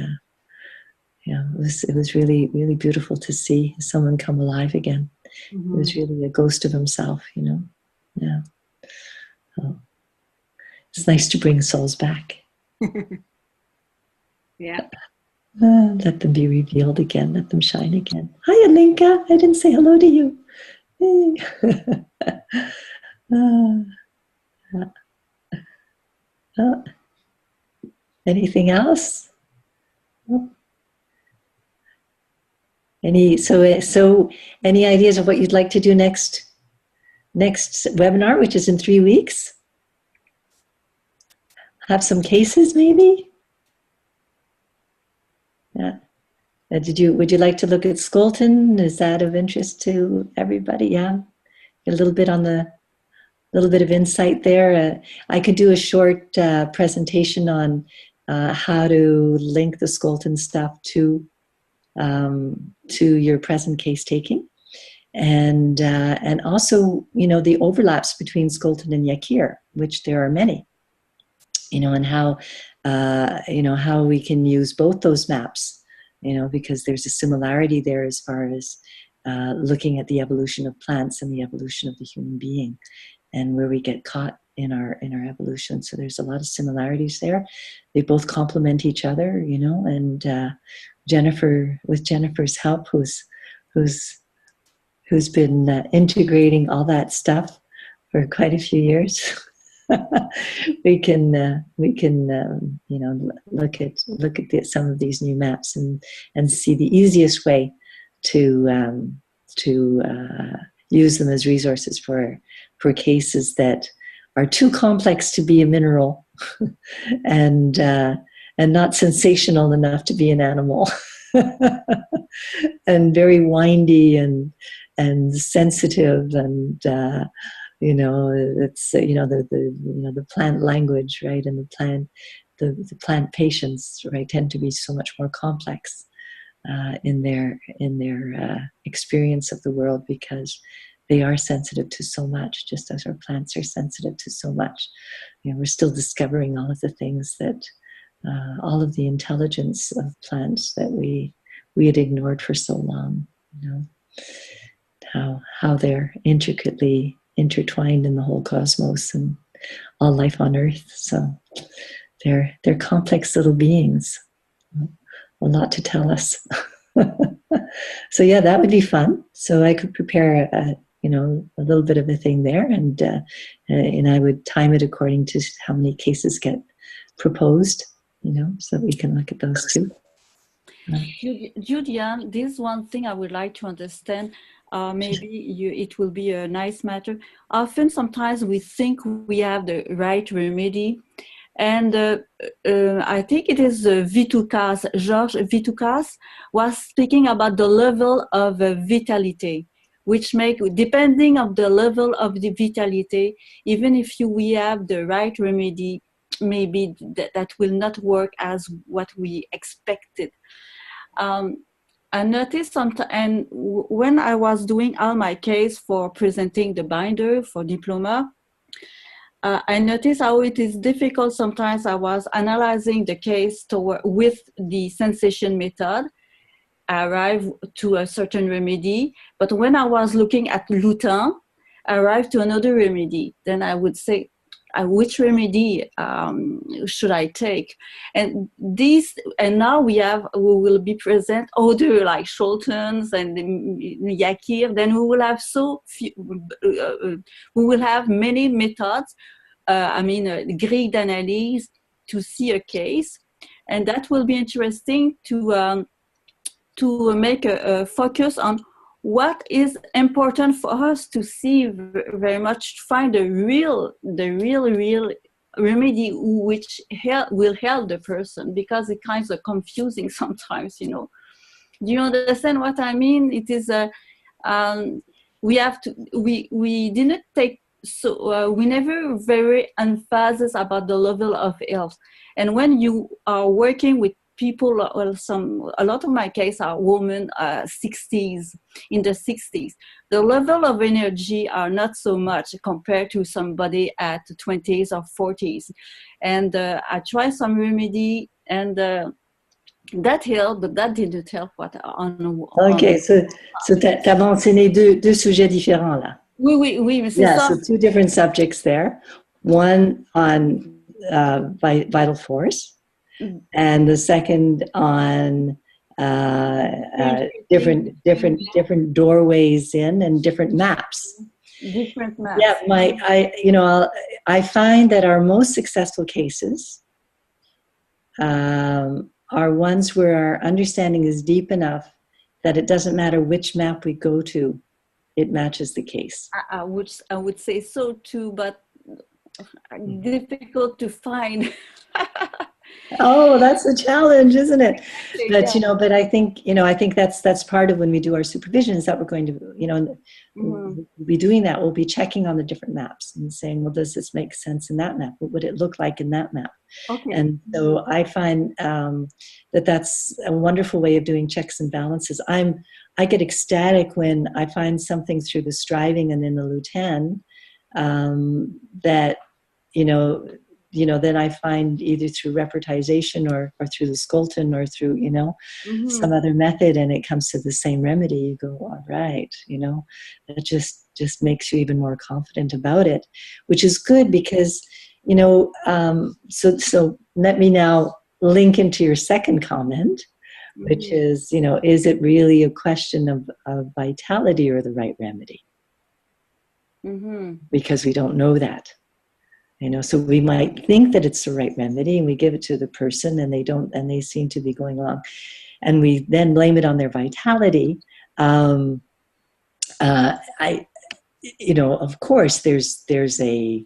it was really, really beautiful to see someone come alive again.
Mm-hmm.
It was really a ghost of himself, Yeah. So it's nice to bring souls back.
Yeah.
Let them be revealed again. Let them shine again. Hi, Alinka. I didn't say hello to you. Hey. Anything else? Any ideas of what you'd like to do next webinar, which is in 3 weeks? Have some cases, maybe? Yeah. Would you like to look at Skolton? Is that of interest to everybody? Yeah. Get a little bit of insight there. I could do a short presentation on how to link the Skolton stuff to your present case taking, and also the overlaps between Skolton and Yakir, which there are many, and how how we can use both those maps, because there's a similarity there as far as looking at the evolution of plants and the evolution of the human being, and where we get caught in our evolution. So there's a lot of similarities there. They both complement each other, and Jennifer, with Jennifer's help, who's been integrating all that stuff for quite a few years, we can look at some of these new maps and see the easiest way to use them as resources for cases that are too complex to be a mineral and not sensational enough to be an animal, and very windy and sensitive, and it's the plant language, right, and the plant patients, right, tend to be so much more complex in their experience of the world, because they are sensitive to so much, just as our plants are sensitive to so much. We're still discovering all of the things that, all of the intelligence of plants that we had ignored for so long. how they're intricately intertwined in the whole cosmos and all life on Earth. So they're complex little beings. A lot to tell us. So yeah, that would be fun. So I could prepare a little bit of a thing there, and I would time it according to how many cases get proposed, so that we can look at those too.
Julian, this one thing I would like to understand. It will be a nice matter. Often, sometimes we think we have the right remedy. And I think it is Vitoukas, Georges Vitoukas was speaking about the level of vitality, which depending on the level of the vitality, even if we have the right remedy, maybe that will not work as what we expected. I noticed and when I was doing all my case for presenting the binder for diploma, I noticed how it is difficult. Sometimes I was analyzing the case with the sensation method. I arrived to a certain remedy, but when I was looking at lutein, I arrived to another remedy. Then I would say, which remedy should I take? And now we will be present other like Scholtens and Yakir. Then we will have we will have many methods. Grille d'analyse to see a case, and that will be interesting to make a focus on what is important for us to see very much, find the real remedy which will help the person, because it's kind of confusing sometimes, Do you understand what I mean? It is we didn't take, so we never very emphasize about the level of health. And when you are working with people, a lot of my case are women, 60s, in the 60s. The level of energy are not so much compared to somebody at 20s or 40s. And I tried some remedy, and that helped, but that didn't help.
Okay, so t'as mentionné deux sujets différents là.
Oui, mais c'est ça.
So two different subjects there. One on vital force, and the second on different doorways in and different maps.
Different maps.
Yeah, I find that our most successful cases are ones where our understanding is deep enough that it doesn't matter which map we go to, it matches the case.
I would say so too, but difficult to find.
Oh, that's a challenge, isn't it? But but I think that's part of when we do our supervision, is that we're going to we'll be doing that. We'll be checking on the different maps and saying, well, does this make sense in that map? What would it look like in that map?
Okay.
And so I find that's a wonderful way of doing checks and balances. I get ecstatic when I find something through the striving and in the lutein that then I find either through repertization or through the Scholten or through, some other method, and it comes to the same remedy. You go, all right, that just makes you even more confident about it, which is good because, so let me now link into your second comment, which is, is it really a question of vitality or the right remedy? Because we don't know that. So we might think that it's the right remedy, and we give it to the person, and they don't, and they seem to be going along, and we then blame it on their vitality. Of course, there's a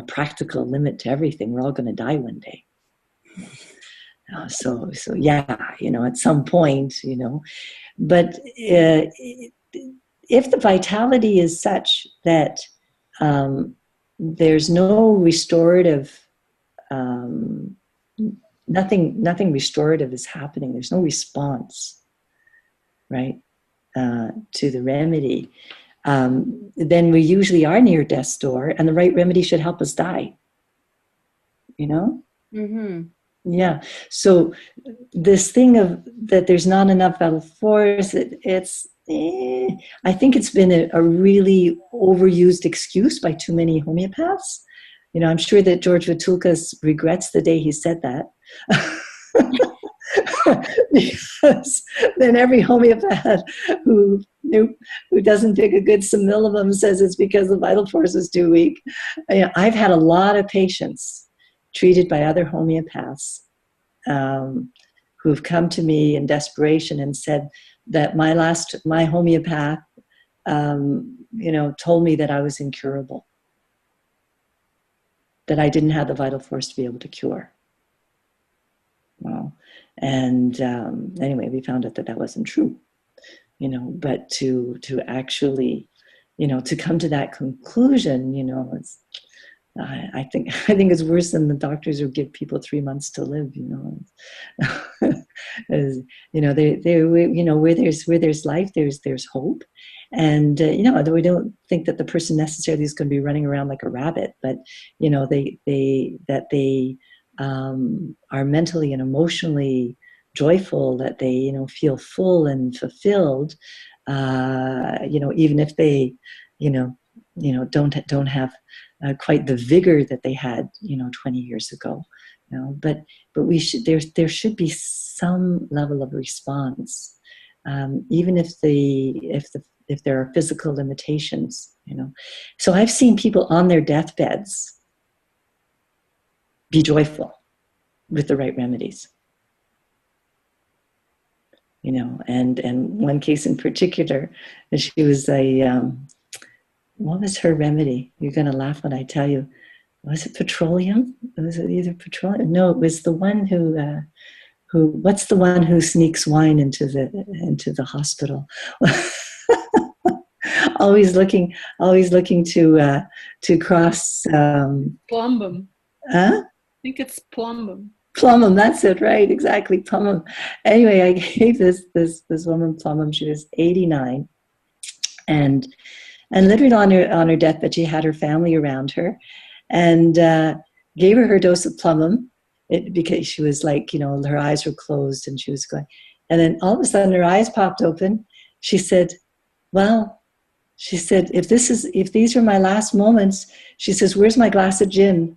practical limit to everything. We're all going to die one day. So yeah, at some point, but if the vitality is such that there's no restorative, nothing restorative is happening. There's no response, right, to the remedy. Then we usually are near death's door, and the right remedy should help us die. Yeah. So this thing of that there's not enough vital force, I think it's been a really overused excuse by too many homeopaths. You know, I'm sure that George Vitulkas regrets the day he said that. Because then every homeopath who doesn't pick a good simillimum says it's because the vital force is too weak. I've had a lot of patients treated by other homeopaths who've come to me in desperation and said that my homeopath, told me that I was incurable, that I didn't have the vital force to be able to cure. Well, and anyway, we found out that that wasn't true, but to actually, to come to that conclusion, it's, I think it's worse than the doctors who give people 3 months to live, where there's life, there's hope. And, we don't think that the person necessarily is going to be running around like a rabbit, but, they are mentally and emotionally joyful, that they, feel full and fulfilled, even if they, don't have quite the vigor that they had, 20 years ago. But we should, there should be some level of response, even if there are physical limitations, So I've seen people on their deathbeds be joyful with the right remedies, and one case in particular, she was what was her remedy? You're going to laugh when I tell you. Was it petroleum? Was it either petroleum? No, it was the one what's the one who sneaks wine into the hospital? always looking to cross.
Plumbum.
Huh?
I think it's plumbum.
Plumbum, that's it, right? Exactly, plumbum. Anyway, I gave this woman plumbum. She was 89, and literally on her deathbed, she had her family around her, and gave her dose of plumbum, because she was like, her eyes were closed and she was going, and then all of a sudden her eyes popped open. She said, "Well," she said, if these are my last moments," she says, "where's my glass of gin?"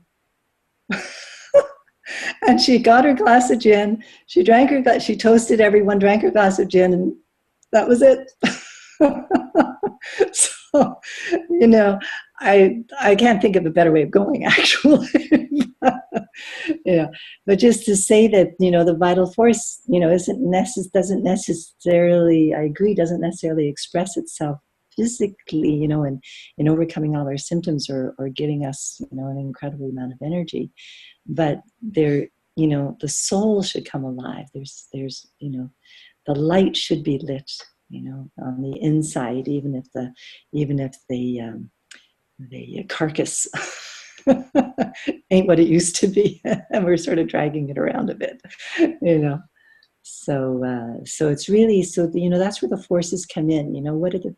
And she got her glass of gin. She drank she toasted everyone, drank her glass of gin, and that was it. So, I can't think of a better way of going, actually. But just to say that, the vital force, doesn't necessarily, I agree, doesn't necessarily express itself physically, in overcoming all our symptoms or giving us, an incredible amount of energy. But there, the soul should come alive. There's, the light should be lit, on the inside, even if the carcass ain't what it used to be, and we're sort of dragging it around a bit, So it's really, that's where the forces come in.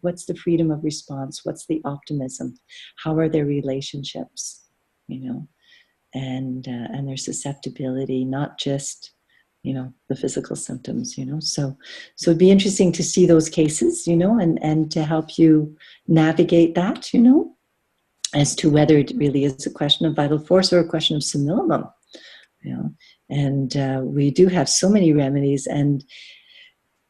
What's the freedom of response? What's the optimism? How are their relationships? And their susceptibility, not just, the physical symptoms, So it'd be interesting to see those cases, and to help you navigate that, as to whether it really is a question of vital force or a question of simillimum, And we do have so many remedies, and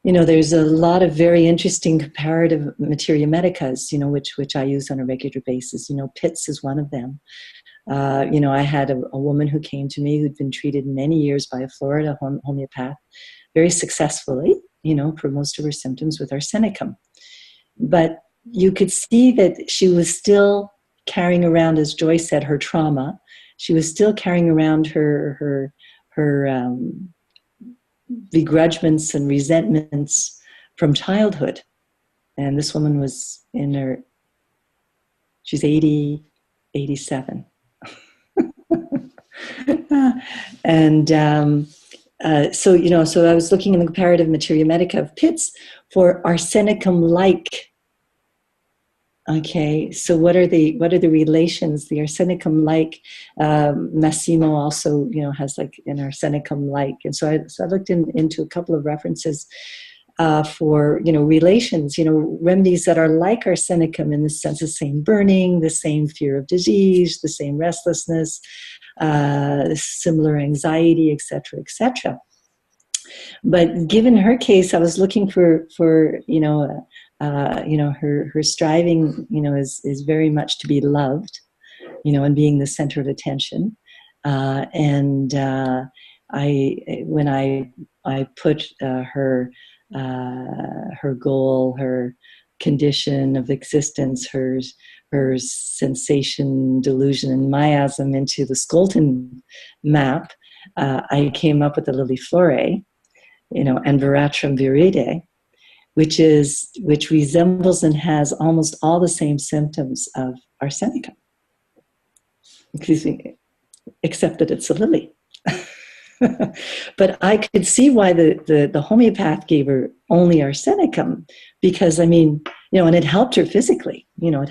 there's a lot of very interesting comparative materia medicas, which I use on a regular basis. PITS is one of them. I had a woman who came to me who'd been treated many years by a Florida homeopath, very successfully, for most of her symptoms with arsenicum. But you could see that she was still carrying around, as Joyce said, her trauma. She was still carrying around her begrudgments and resentments from childhood. And this woman was she's 87. And so I was looking in the comparative materia medica of PITS for arsenicum-like. Okay, so what are the relations? The arsenicum-like, Massimo also, has like an arsenicum-like, and so I looked into a couple of references for, relations, remedies that are like arsenicum in the sense of the same burning, the same fear of disease, the same restlessness, similar anxiety, etc., etc. But given her case, I was looking for her striving, is very much to be loved, and being the center of attention. When I put her goal, her condition of existence, her sensation, delusion, and miasm into the Scholten map, I came up with the Liliflore, and Veratrum viride, which resembles and has almost all the same symptoms of arsenicum, except that it's a lily. But I could see why the homeopath gave her only arsenicum, because and it helped her physically. It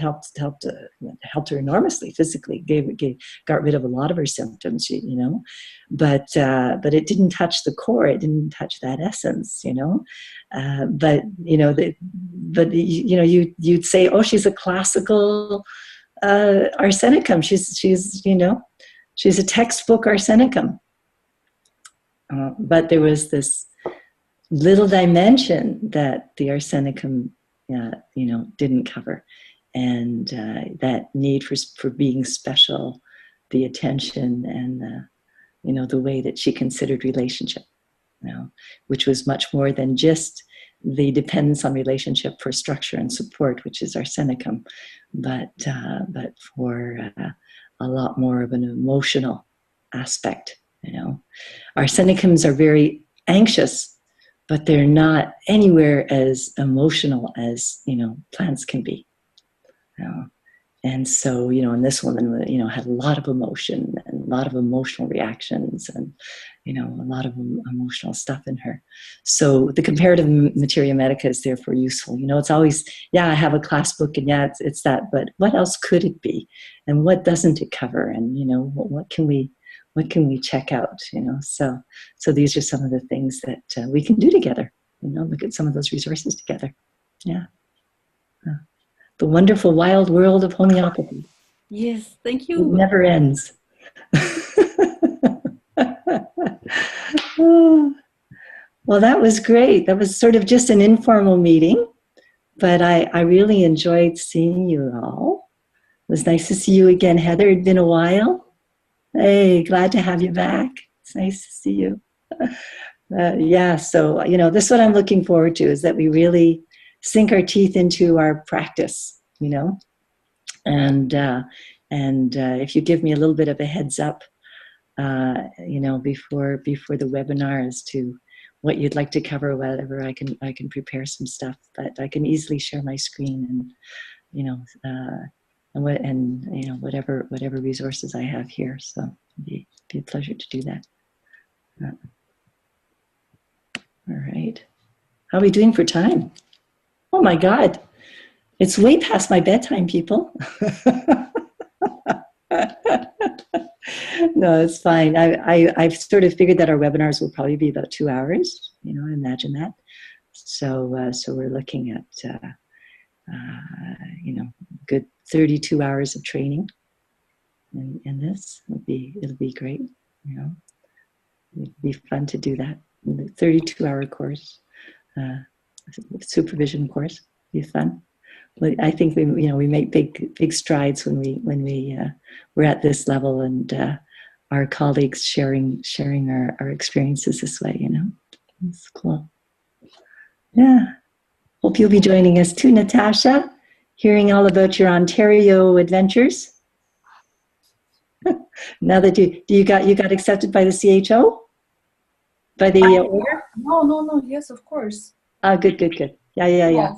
helped her enormously physically. Got rid of a lot of her symptoms. But it didn't touch the core. It didn't touch that essence. You'd say, oh, she's a classical arsenicum. She's a textbook arsenicum. But there was this little dimension that the arsenicum, didn't cover, and that need for being special, the attention, and the way that she considered relationship, which was much more than just the dependence on relationship for structure and support, which is arsenicum, but for a lot more of an emotional aspect. Arsenicums are very anxious, but they're not anywhere as emotional as plants can be. And so and this woman had a lot of emotion and a lot of emotional reactions, and a lot of emotional stuff in her. So the comparative materia medica is therefore useful. It's always, I have a class book, and it's that, but what else could it be, and what doesn't it cover, and what can we check out? So these are some of the things that we can do together. Look at some of those resources together. Yeah. The wonderful wild world of homeopathy.
Yes, thank you.
It never ends. Well, that was great. That was sort of just an informal meeting, but I really enjoyed seeing you all. It was nice to see you again, Heather. It'd been a while. Hey, glad to have you back. It's nice to see you. So, this is what I'm looking forward to, is that we really sink our teeth into our practice, and if you give me a little bit of a heads up, before the webinar as to what you'd like to cover, whatever, I can prepare some stuff, but I can easily share my screen and whatever resources I have here. So it'd be a pleasure to do that. All right. How are we doing for time? Oh my God. It's way past my bedtime, people. No, it's fine. I've sort of figured that our webinars will probably be about 2 hours. I imagine that. So we're looking at, good 32 hours of training in this. It'll be great. It'd be fun to do that. The 32-hour course, supervision course, be fun. I think we make big strides when we're at this level, and our colleagues sharing our experiences this way. It's cool. Yeah. Hope you'll be joining us too, Natasha. Hearing all about your Ontario adventures. Now that you got accepted by the CHO, by the order.
No. Yes, of course.
Good. Yeah.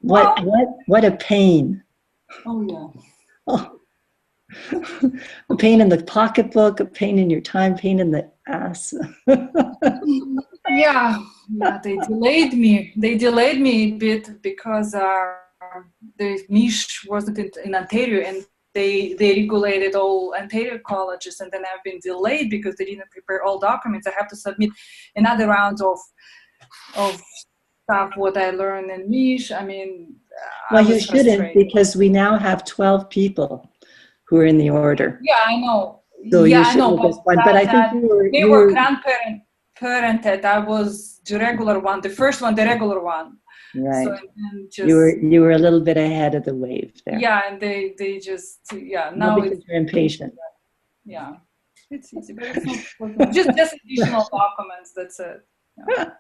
What a pain.
Oh yeah.
Oh. A pain in the pocketbook, a pain in your time, pain in the ass.
Yeah, they delayed me. They delayed me a bit because the niche wasn't in Ontario, and they regulated all Ontario colleges, and then I've been delayed because they didn't prepare all documents. I have to submit another round of stuff what I learned in Mish. I mean,
Well,
I
you
was
shouldn't,
frustrated.
because we now have 12 people who are in the order.
Yeah, I know.
So
Yeah,
you
I
should
know.
at this point. But I think
They
you
were
were
parented. I was the regular one, the first one, the regular one.
right.
So and then just
You were a little bit ahead of the wave there.
yeah, and they just
No,
now
because
it's
you're impatient.
yeah, it's easy, but it's not just additional documents. That's it. Yeah.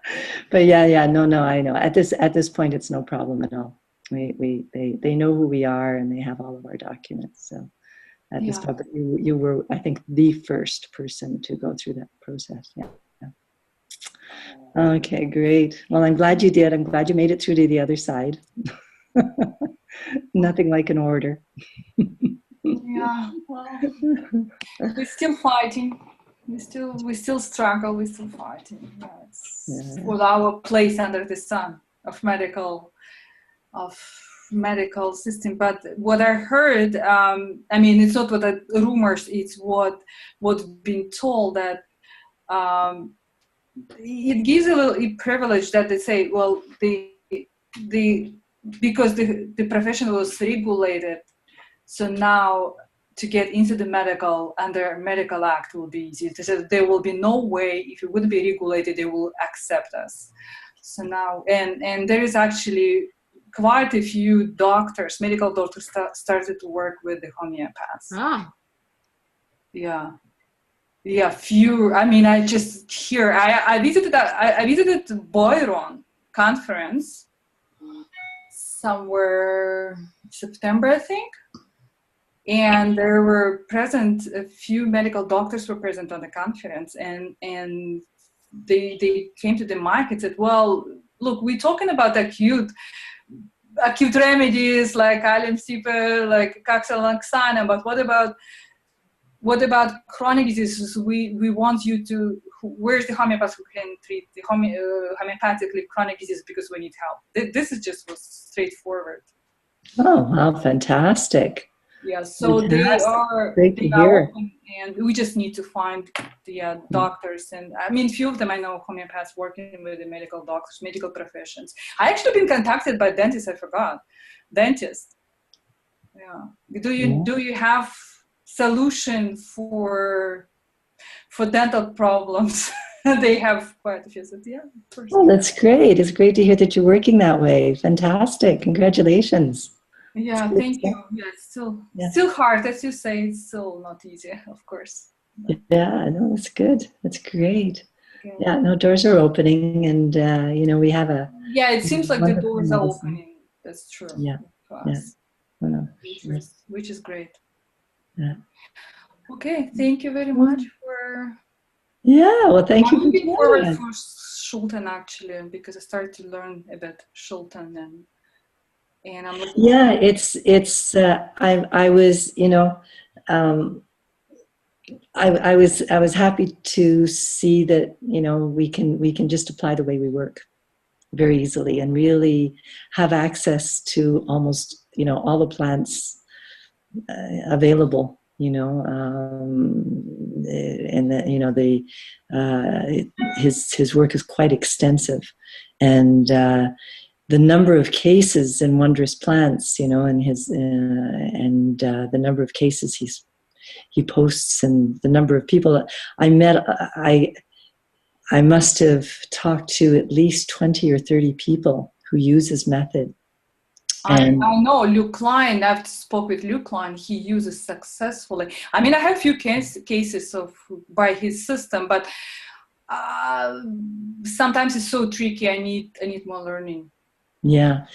But yeah, no, I know. At this point, it's no problem at all. They know who we are, and they have all of our documents. So at this point, but you were, I think, the first person to go through that process. Yeah. Okay, great. Well, I'm glad you did. I'm glad you made it through to the other side. Nothing like an order.
Yeah, well, we're still fighting. We still struggle. We're still fighting. Yeah, with our place under the sun of medical system. But what I heard, I mean, it's not what the rumors. It's what's been told, that it gives a little privilege that they say, well, because the profession was regulated, so now to get into the medical under Medical Act will be easy. So there will be no way, if it wouldn't be regulated, they will accept us. So now, and there is actually quite a few doctors, medical doctors, started to work with the homeopaths.
Ah.
Yeah, few. I mean, I just hear. I visited the Boiron conference somewhere September, I think, and there were present a few medical doctors were present on the conference, and they came to the mic and said, "Well, look, we're talking about acute remedies like Alemsipel, like Caxaloxana, but what about chronic diseases? We want you to, where's the homeopath who can treat the homeopathically chronic disease, because we need help." This is just was straightforward.
Oh, wow, fantastic.
Yeah, so
fantastic.
they are open, and we just need to find the doctors. And I mean, few of them I know, homeopaths working with the medical doctors, medical professions. I actually been contacted by dentists, I forgot. Dentists. Yeah. Do you have solution for dental problems? They have quite a few. So yeah.
Oh, that's great. It's great to hear that you're working that way. Fantastic. Congratulations.
Yeah, thank you. Yeah, it's still hard, as you say. It's still not easy, of course.
Yeah, no, that's good. That's great. Yeah, no, doors are opening, and we have a.
Yeah, it seems like the doors are opening. That's true.
Yeah. Yeah. No.
Which is great.
Yeah.
Okay, thank you very much for.
Yeah, well, thank you.
I'm looking forward for Schulten, actually, because I started to learn about Schulten, and I'm looking.
Yeah, it's. I was, I was happy to see that we can just apply the way we work very easily and really have access to almost all the plants available. And his work is quite extensive, and the number of cases in Wondrous Plants, and his the number of cases he posts, and the number of people I met. I must have talked to at least 20 or 30 people who use his method.
I know Luke Klein. I've spoke with Luke Klein. He uses successfully. I mean, I have a few cases by his system, but sometimes it's so tricky. I need more learning.
Yeah.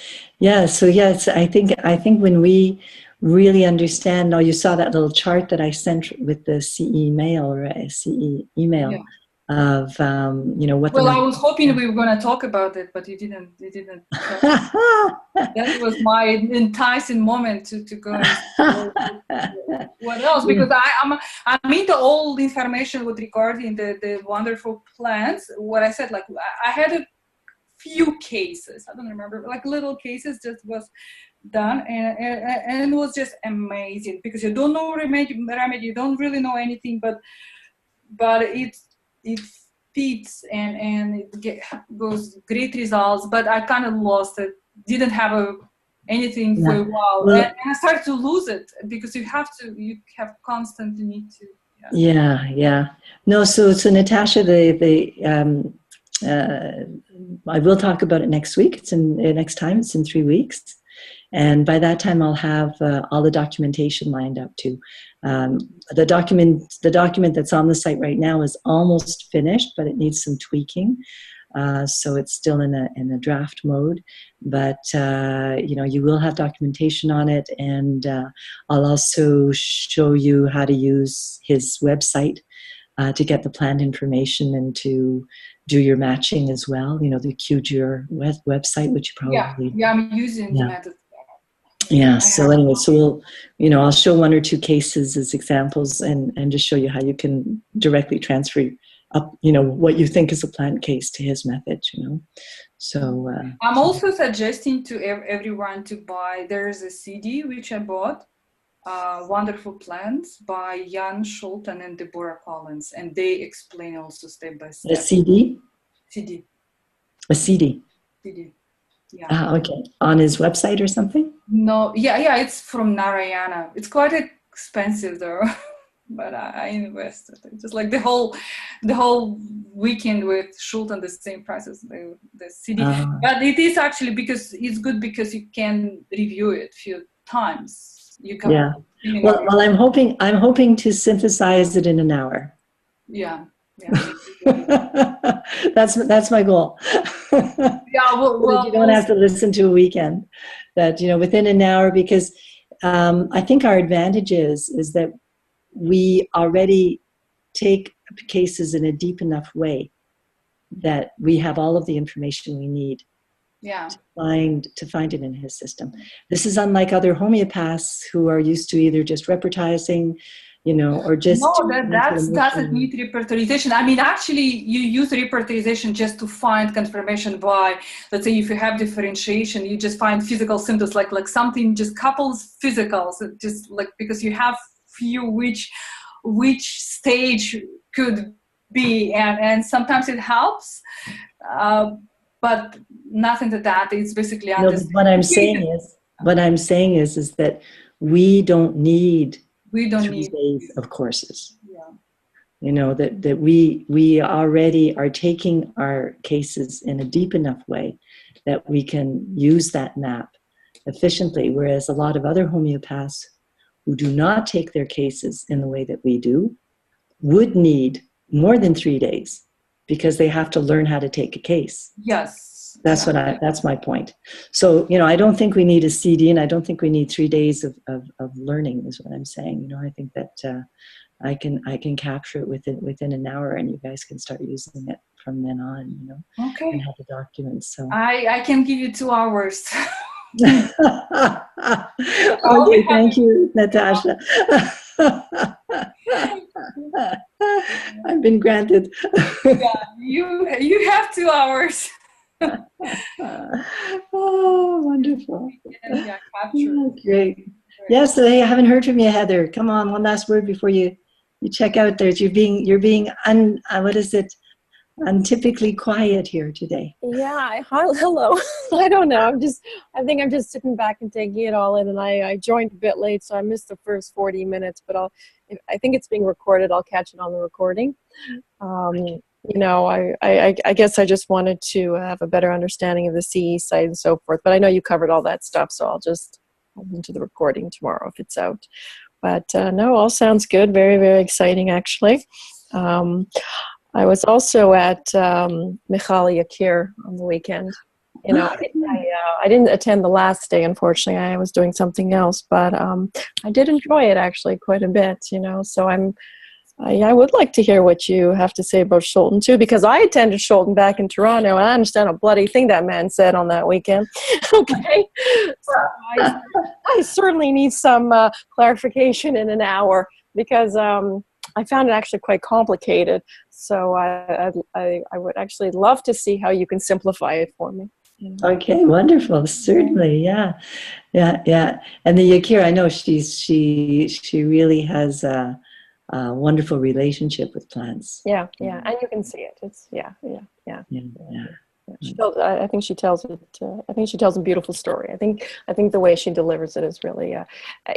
So yes, I think when we really understand. You saw that little chart that I sent with the CE mail email. Yeah. Of what.
Well, I was hoping we were going to talk about it, but you didn't. That was my enticing moment to go. What else? Because I'm into all the information with regarding the wonderful plants. What I said, like I had a few cases. I don't remember, like little cases, just was done, and it was just amazing because you don't know remedy, you don't really know anything, but it fits and it goes great results, but I kind of lost it. Didn't have anything for a while,
Well,
and I started to lose it because you have constantly need to.
Yeah. No, so Natasha, I will talk about it next week. It's next time. It's in 3 weeks. And by that time, I'll have all the documentation lined up too. The document that's on the site right now is almost finished, but it needs some tweaking. So it's still in a draft mode, but you will have documentation on it, and I'll also show you how to use his website to get the planned information and to do your matching as well. The QJUR website, which you probably
I'm using the method.
Yeah. So anyway, so I'll show 1 or 2 cases as examples, and just show you how you can directly transfer up, what you think is a planned case to his method, So
I'm also suggesting to everyone to buy. There's a CD which I bought, Wonderful Plants by Jan Schulten and Deborah Collins, and they explain also step by step.
A CD. A CD.
Yeah.
Okay. On his website or something?
No. Yeah. It's from Narayana. It's quite expensive though. But I invested. Just like the whole weekend with Schulten, the same price as the CD. But it is actually because it's good because you can review it a few times. You can.
Yeah. Well, I'm hoping to synthesize it in an hour.
Yeah.
That's my goal.
Yeah. Well,
you don't have to listen to a weekend. That within an hour, because I think our advantage is that we already take cases in a deep enough way that we have all of the information we need to find it in his system. This is unlike other homeopaths who are used to either just repertoizing, or just...
No, that doesn't need repertorization. I mean, actually, you use repertorization just to find confirmation by, let's say, if you have differentiation, you just find physical symptoms, like something just couples physicals, just like because you have few which stage could be, and sometimes it helps, but nothing to that. It's basically
what I'm saying is that we don't need 3 days of courses. That we already are taking our cases in a deep enough way that we can use that map efficiently, whereas a lot of other homeopaths who do not take their cases in the way that we do would need more than 3 days because they have to learn how to take a case.
Yes.
That's my point. So, I don't think we need a CD, and I don't think we need 3 days of learning is what I'm saying. I think that I can capture it within an hour, and you guys can start using it from then on,
Okay.
And have the documents. So
I can give you 2 hours.
Okay, thank you, Natasha. I've been granted.
You have 2 hours.
Oh, wonderful.
Capture.
Great. Yes, I haven't heard from you, Heather. Come on, one last word before you check out there. You're being untypically quiet here today.
Yeah, hello. I don't know. I think I'm just sitting back and taking it all in, and I joined a bit late, so I missed the first 40 minutes, but I think it's being recorded. I'll catch it on the recording. I guess I just wanted to have a better understanding of the CE site and so forth, but I know you covered all that stuff, so I'll just listen to the recording tomorrow if it's out. But no, all sounds good. Very, very exciting, actually. I was also at Michal Yakir on the weekend. I didn't attend the last day, unfortunately. I was doing something else, but I did enjoy it actually quite a bit. So I would like to hear what you have to say about Schulten too, because I attended Schulten back in Toronto, and I understand a bloody thing that man said on that weekend. Okay, so I certainly need some clarification in an hour, because I found it actually quite complicated. So I would actually love to see how you can simplify it for me.
Okay, wonderful. Certainly, yeah. And the Yakir, I know she really has wonderful relationship with plants.
Yeah, yeah, and you can see it. It's yeah.
Yeah.
I think she tells it. I think she tells a beautiful story. I think the way she delivers it is really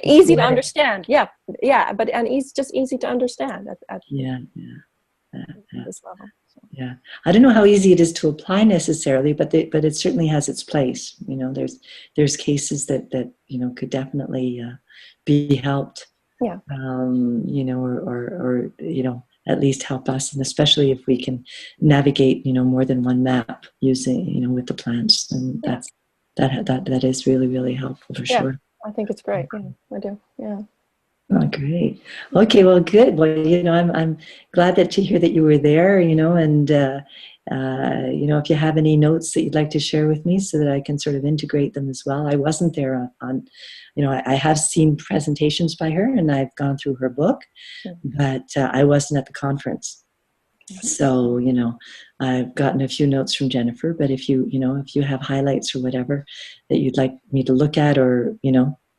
easy to understand. Yeah, but just easy to understand at this level. So.
Yeah, I don't know how easy it is to apply necessarily, but it certainly has its place. There's cases that could definitely be helped.
Yeah.
Or at least help us, and especially if we can navigate more than one map using with the plants, and that is really, really helpful for sure.
I think it's great. Yeah, I do. Yeah.
Oh, great. Okay, well, good. Well, I'm glad to hear that you were there. And if you have any notes that you'd like to share with me, so that I can sort of integrate them as well. I wasn't there on I have seen presentations by her, and I've gone through her book, but I wasn't at the conference. So, I've gotten a few notes from Jennifer, but if you have highlights or whatever that you'd like me to look at, or,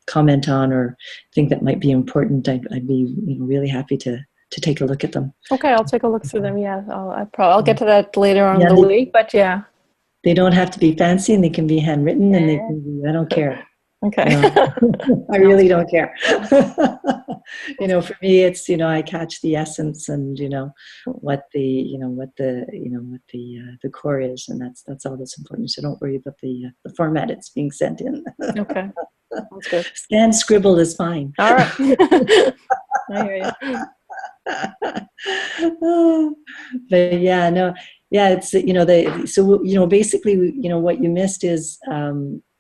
comment on, or think that might be important, I'd be really happy to take a look at them.
Okay, I'll take a look through them. Yeah, I'll get to that later on in the week, but yeah.
They don't have to be fancy, and they can be handwritten, and they can be, I don't care.
Okay.
I really don't care. For me, it's, I catch the essence, and, what the core is, and that's all that's important. So don't worry about the format it's being sent in.
Okay. That's good.
Scanned scribble is fine.
All right. I hear you.
But yeah, no, yeah, it's, so, basically, what you missed is,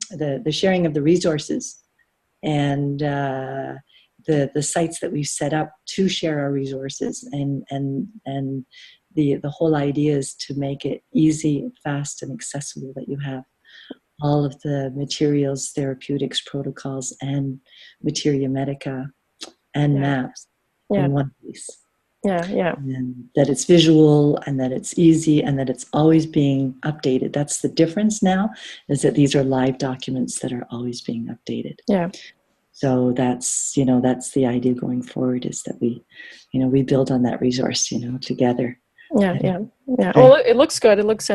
the sharing of the resources, and the sites that we've set up to share our resources, and the whole idea is to make it easy, fast, and accessible, that you have all of the materials, therapeutics, protocols, and materia medica and maps in one place.
Yeah.
And that it's visual, and that it's easy, and that it's always being updated. That's the difference now, is that these are live documents that are always being updated.
Yeah.
So that's the idea going forward, is that we build on that resource, together.
Yeah. Well, it looks good. It looks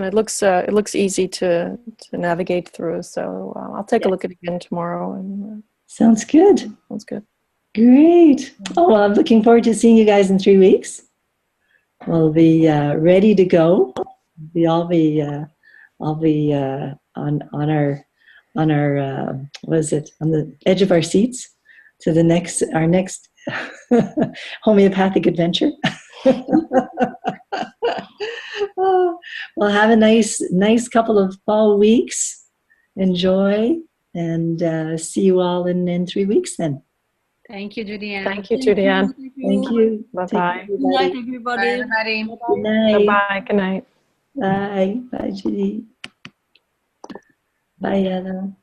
easy to navigate through. So I'll take a look at it again tomorrow. And
sounds good.
Sounds good.
Great. Oh, well, I'm looking forward to seeing you guys in 3 weeks. We'll be ready to go. I'll be on our on the edge of our seats to our next homeopathic adventure. Well, have a nice couple of fall weeks. Enjoy, and see you all in 3 weeks then.
Thank you, Judy-Ann.
Thank you, Judy-Ann.
Thank you.
Bye-bye.
Good night, everybody.
Bye, everybody.
Good night.
Bye-bye. Good night.
Bye. Bye, Judy. Bye, Anna.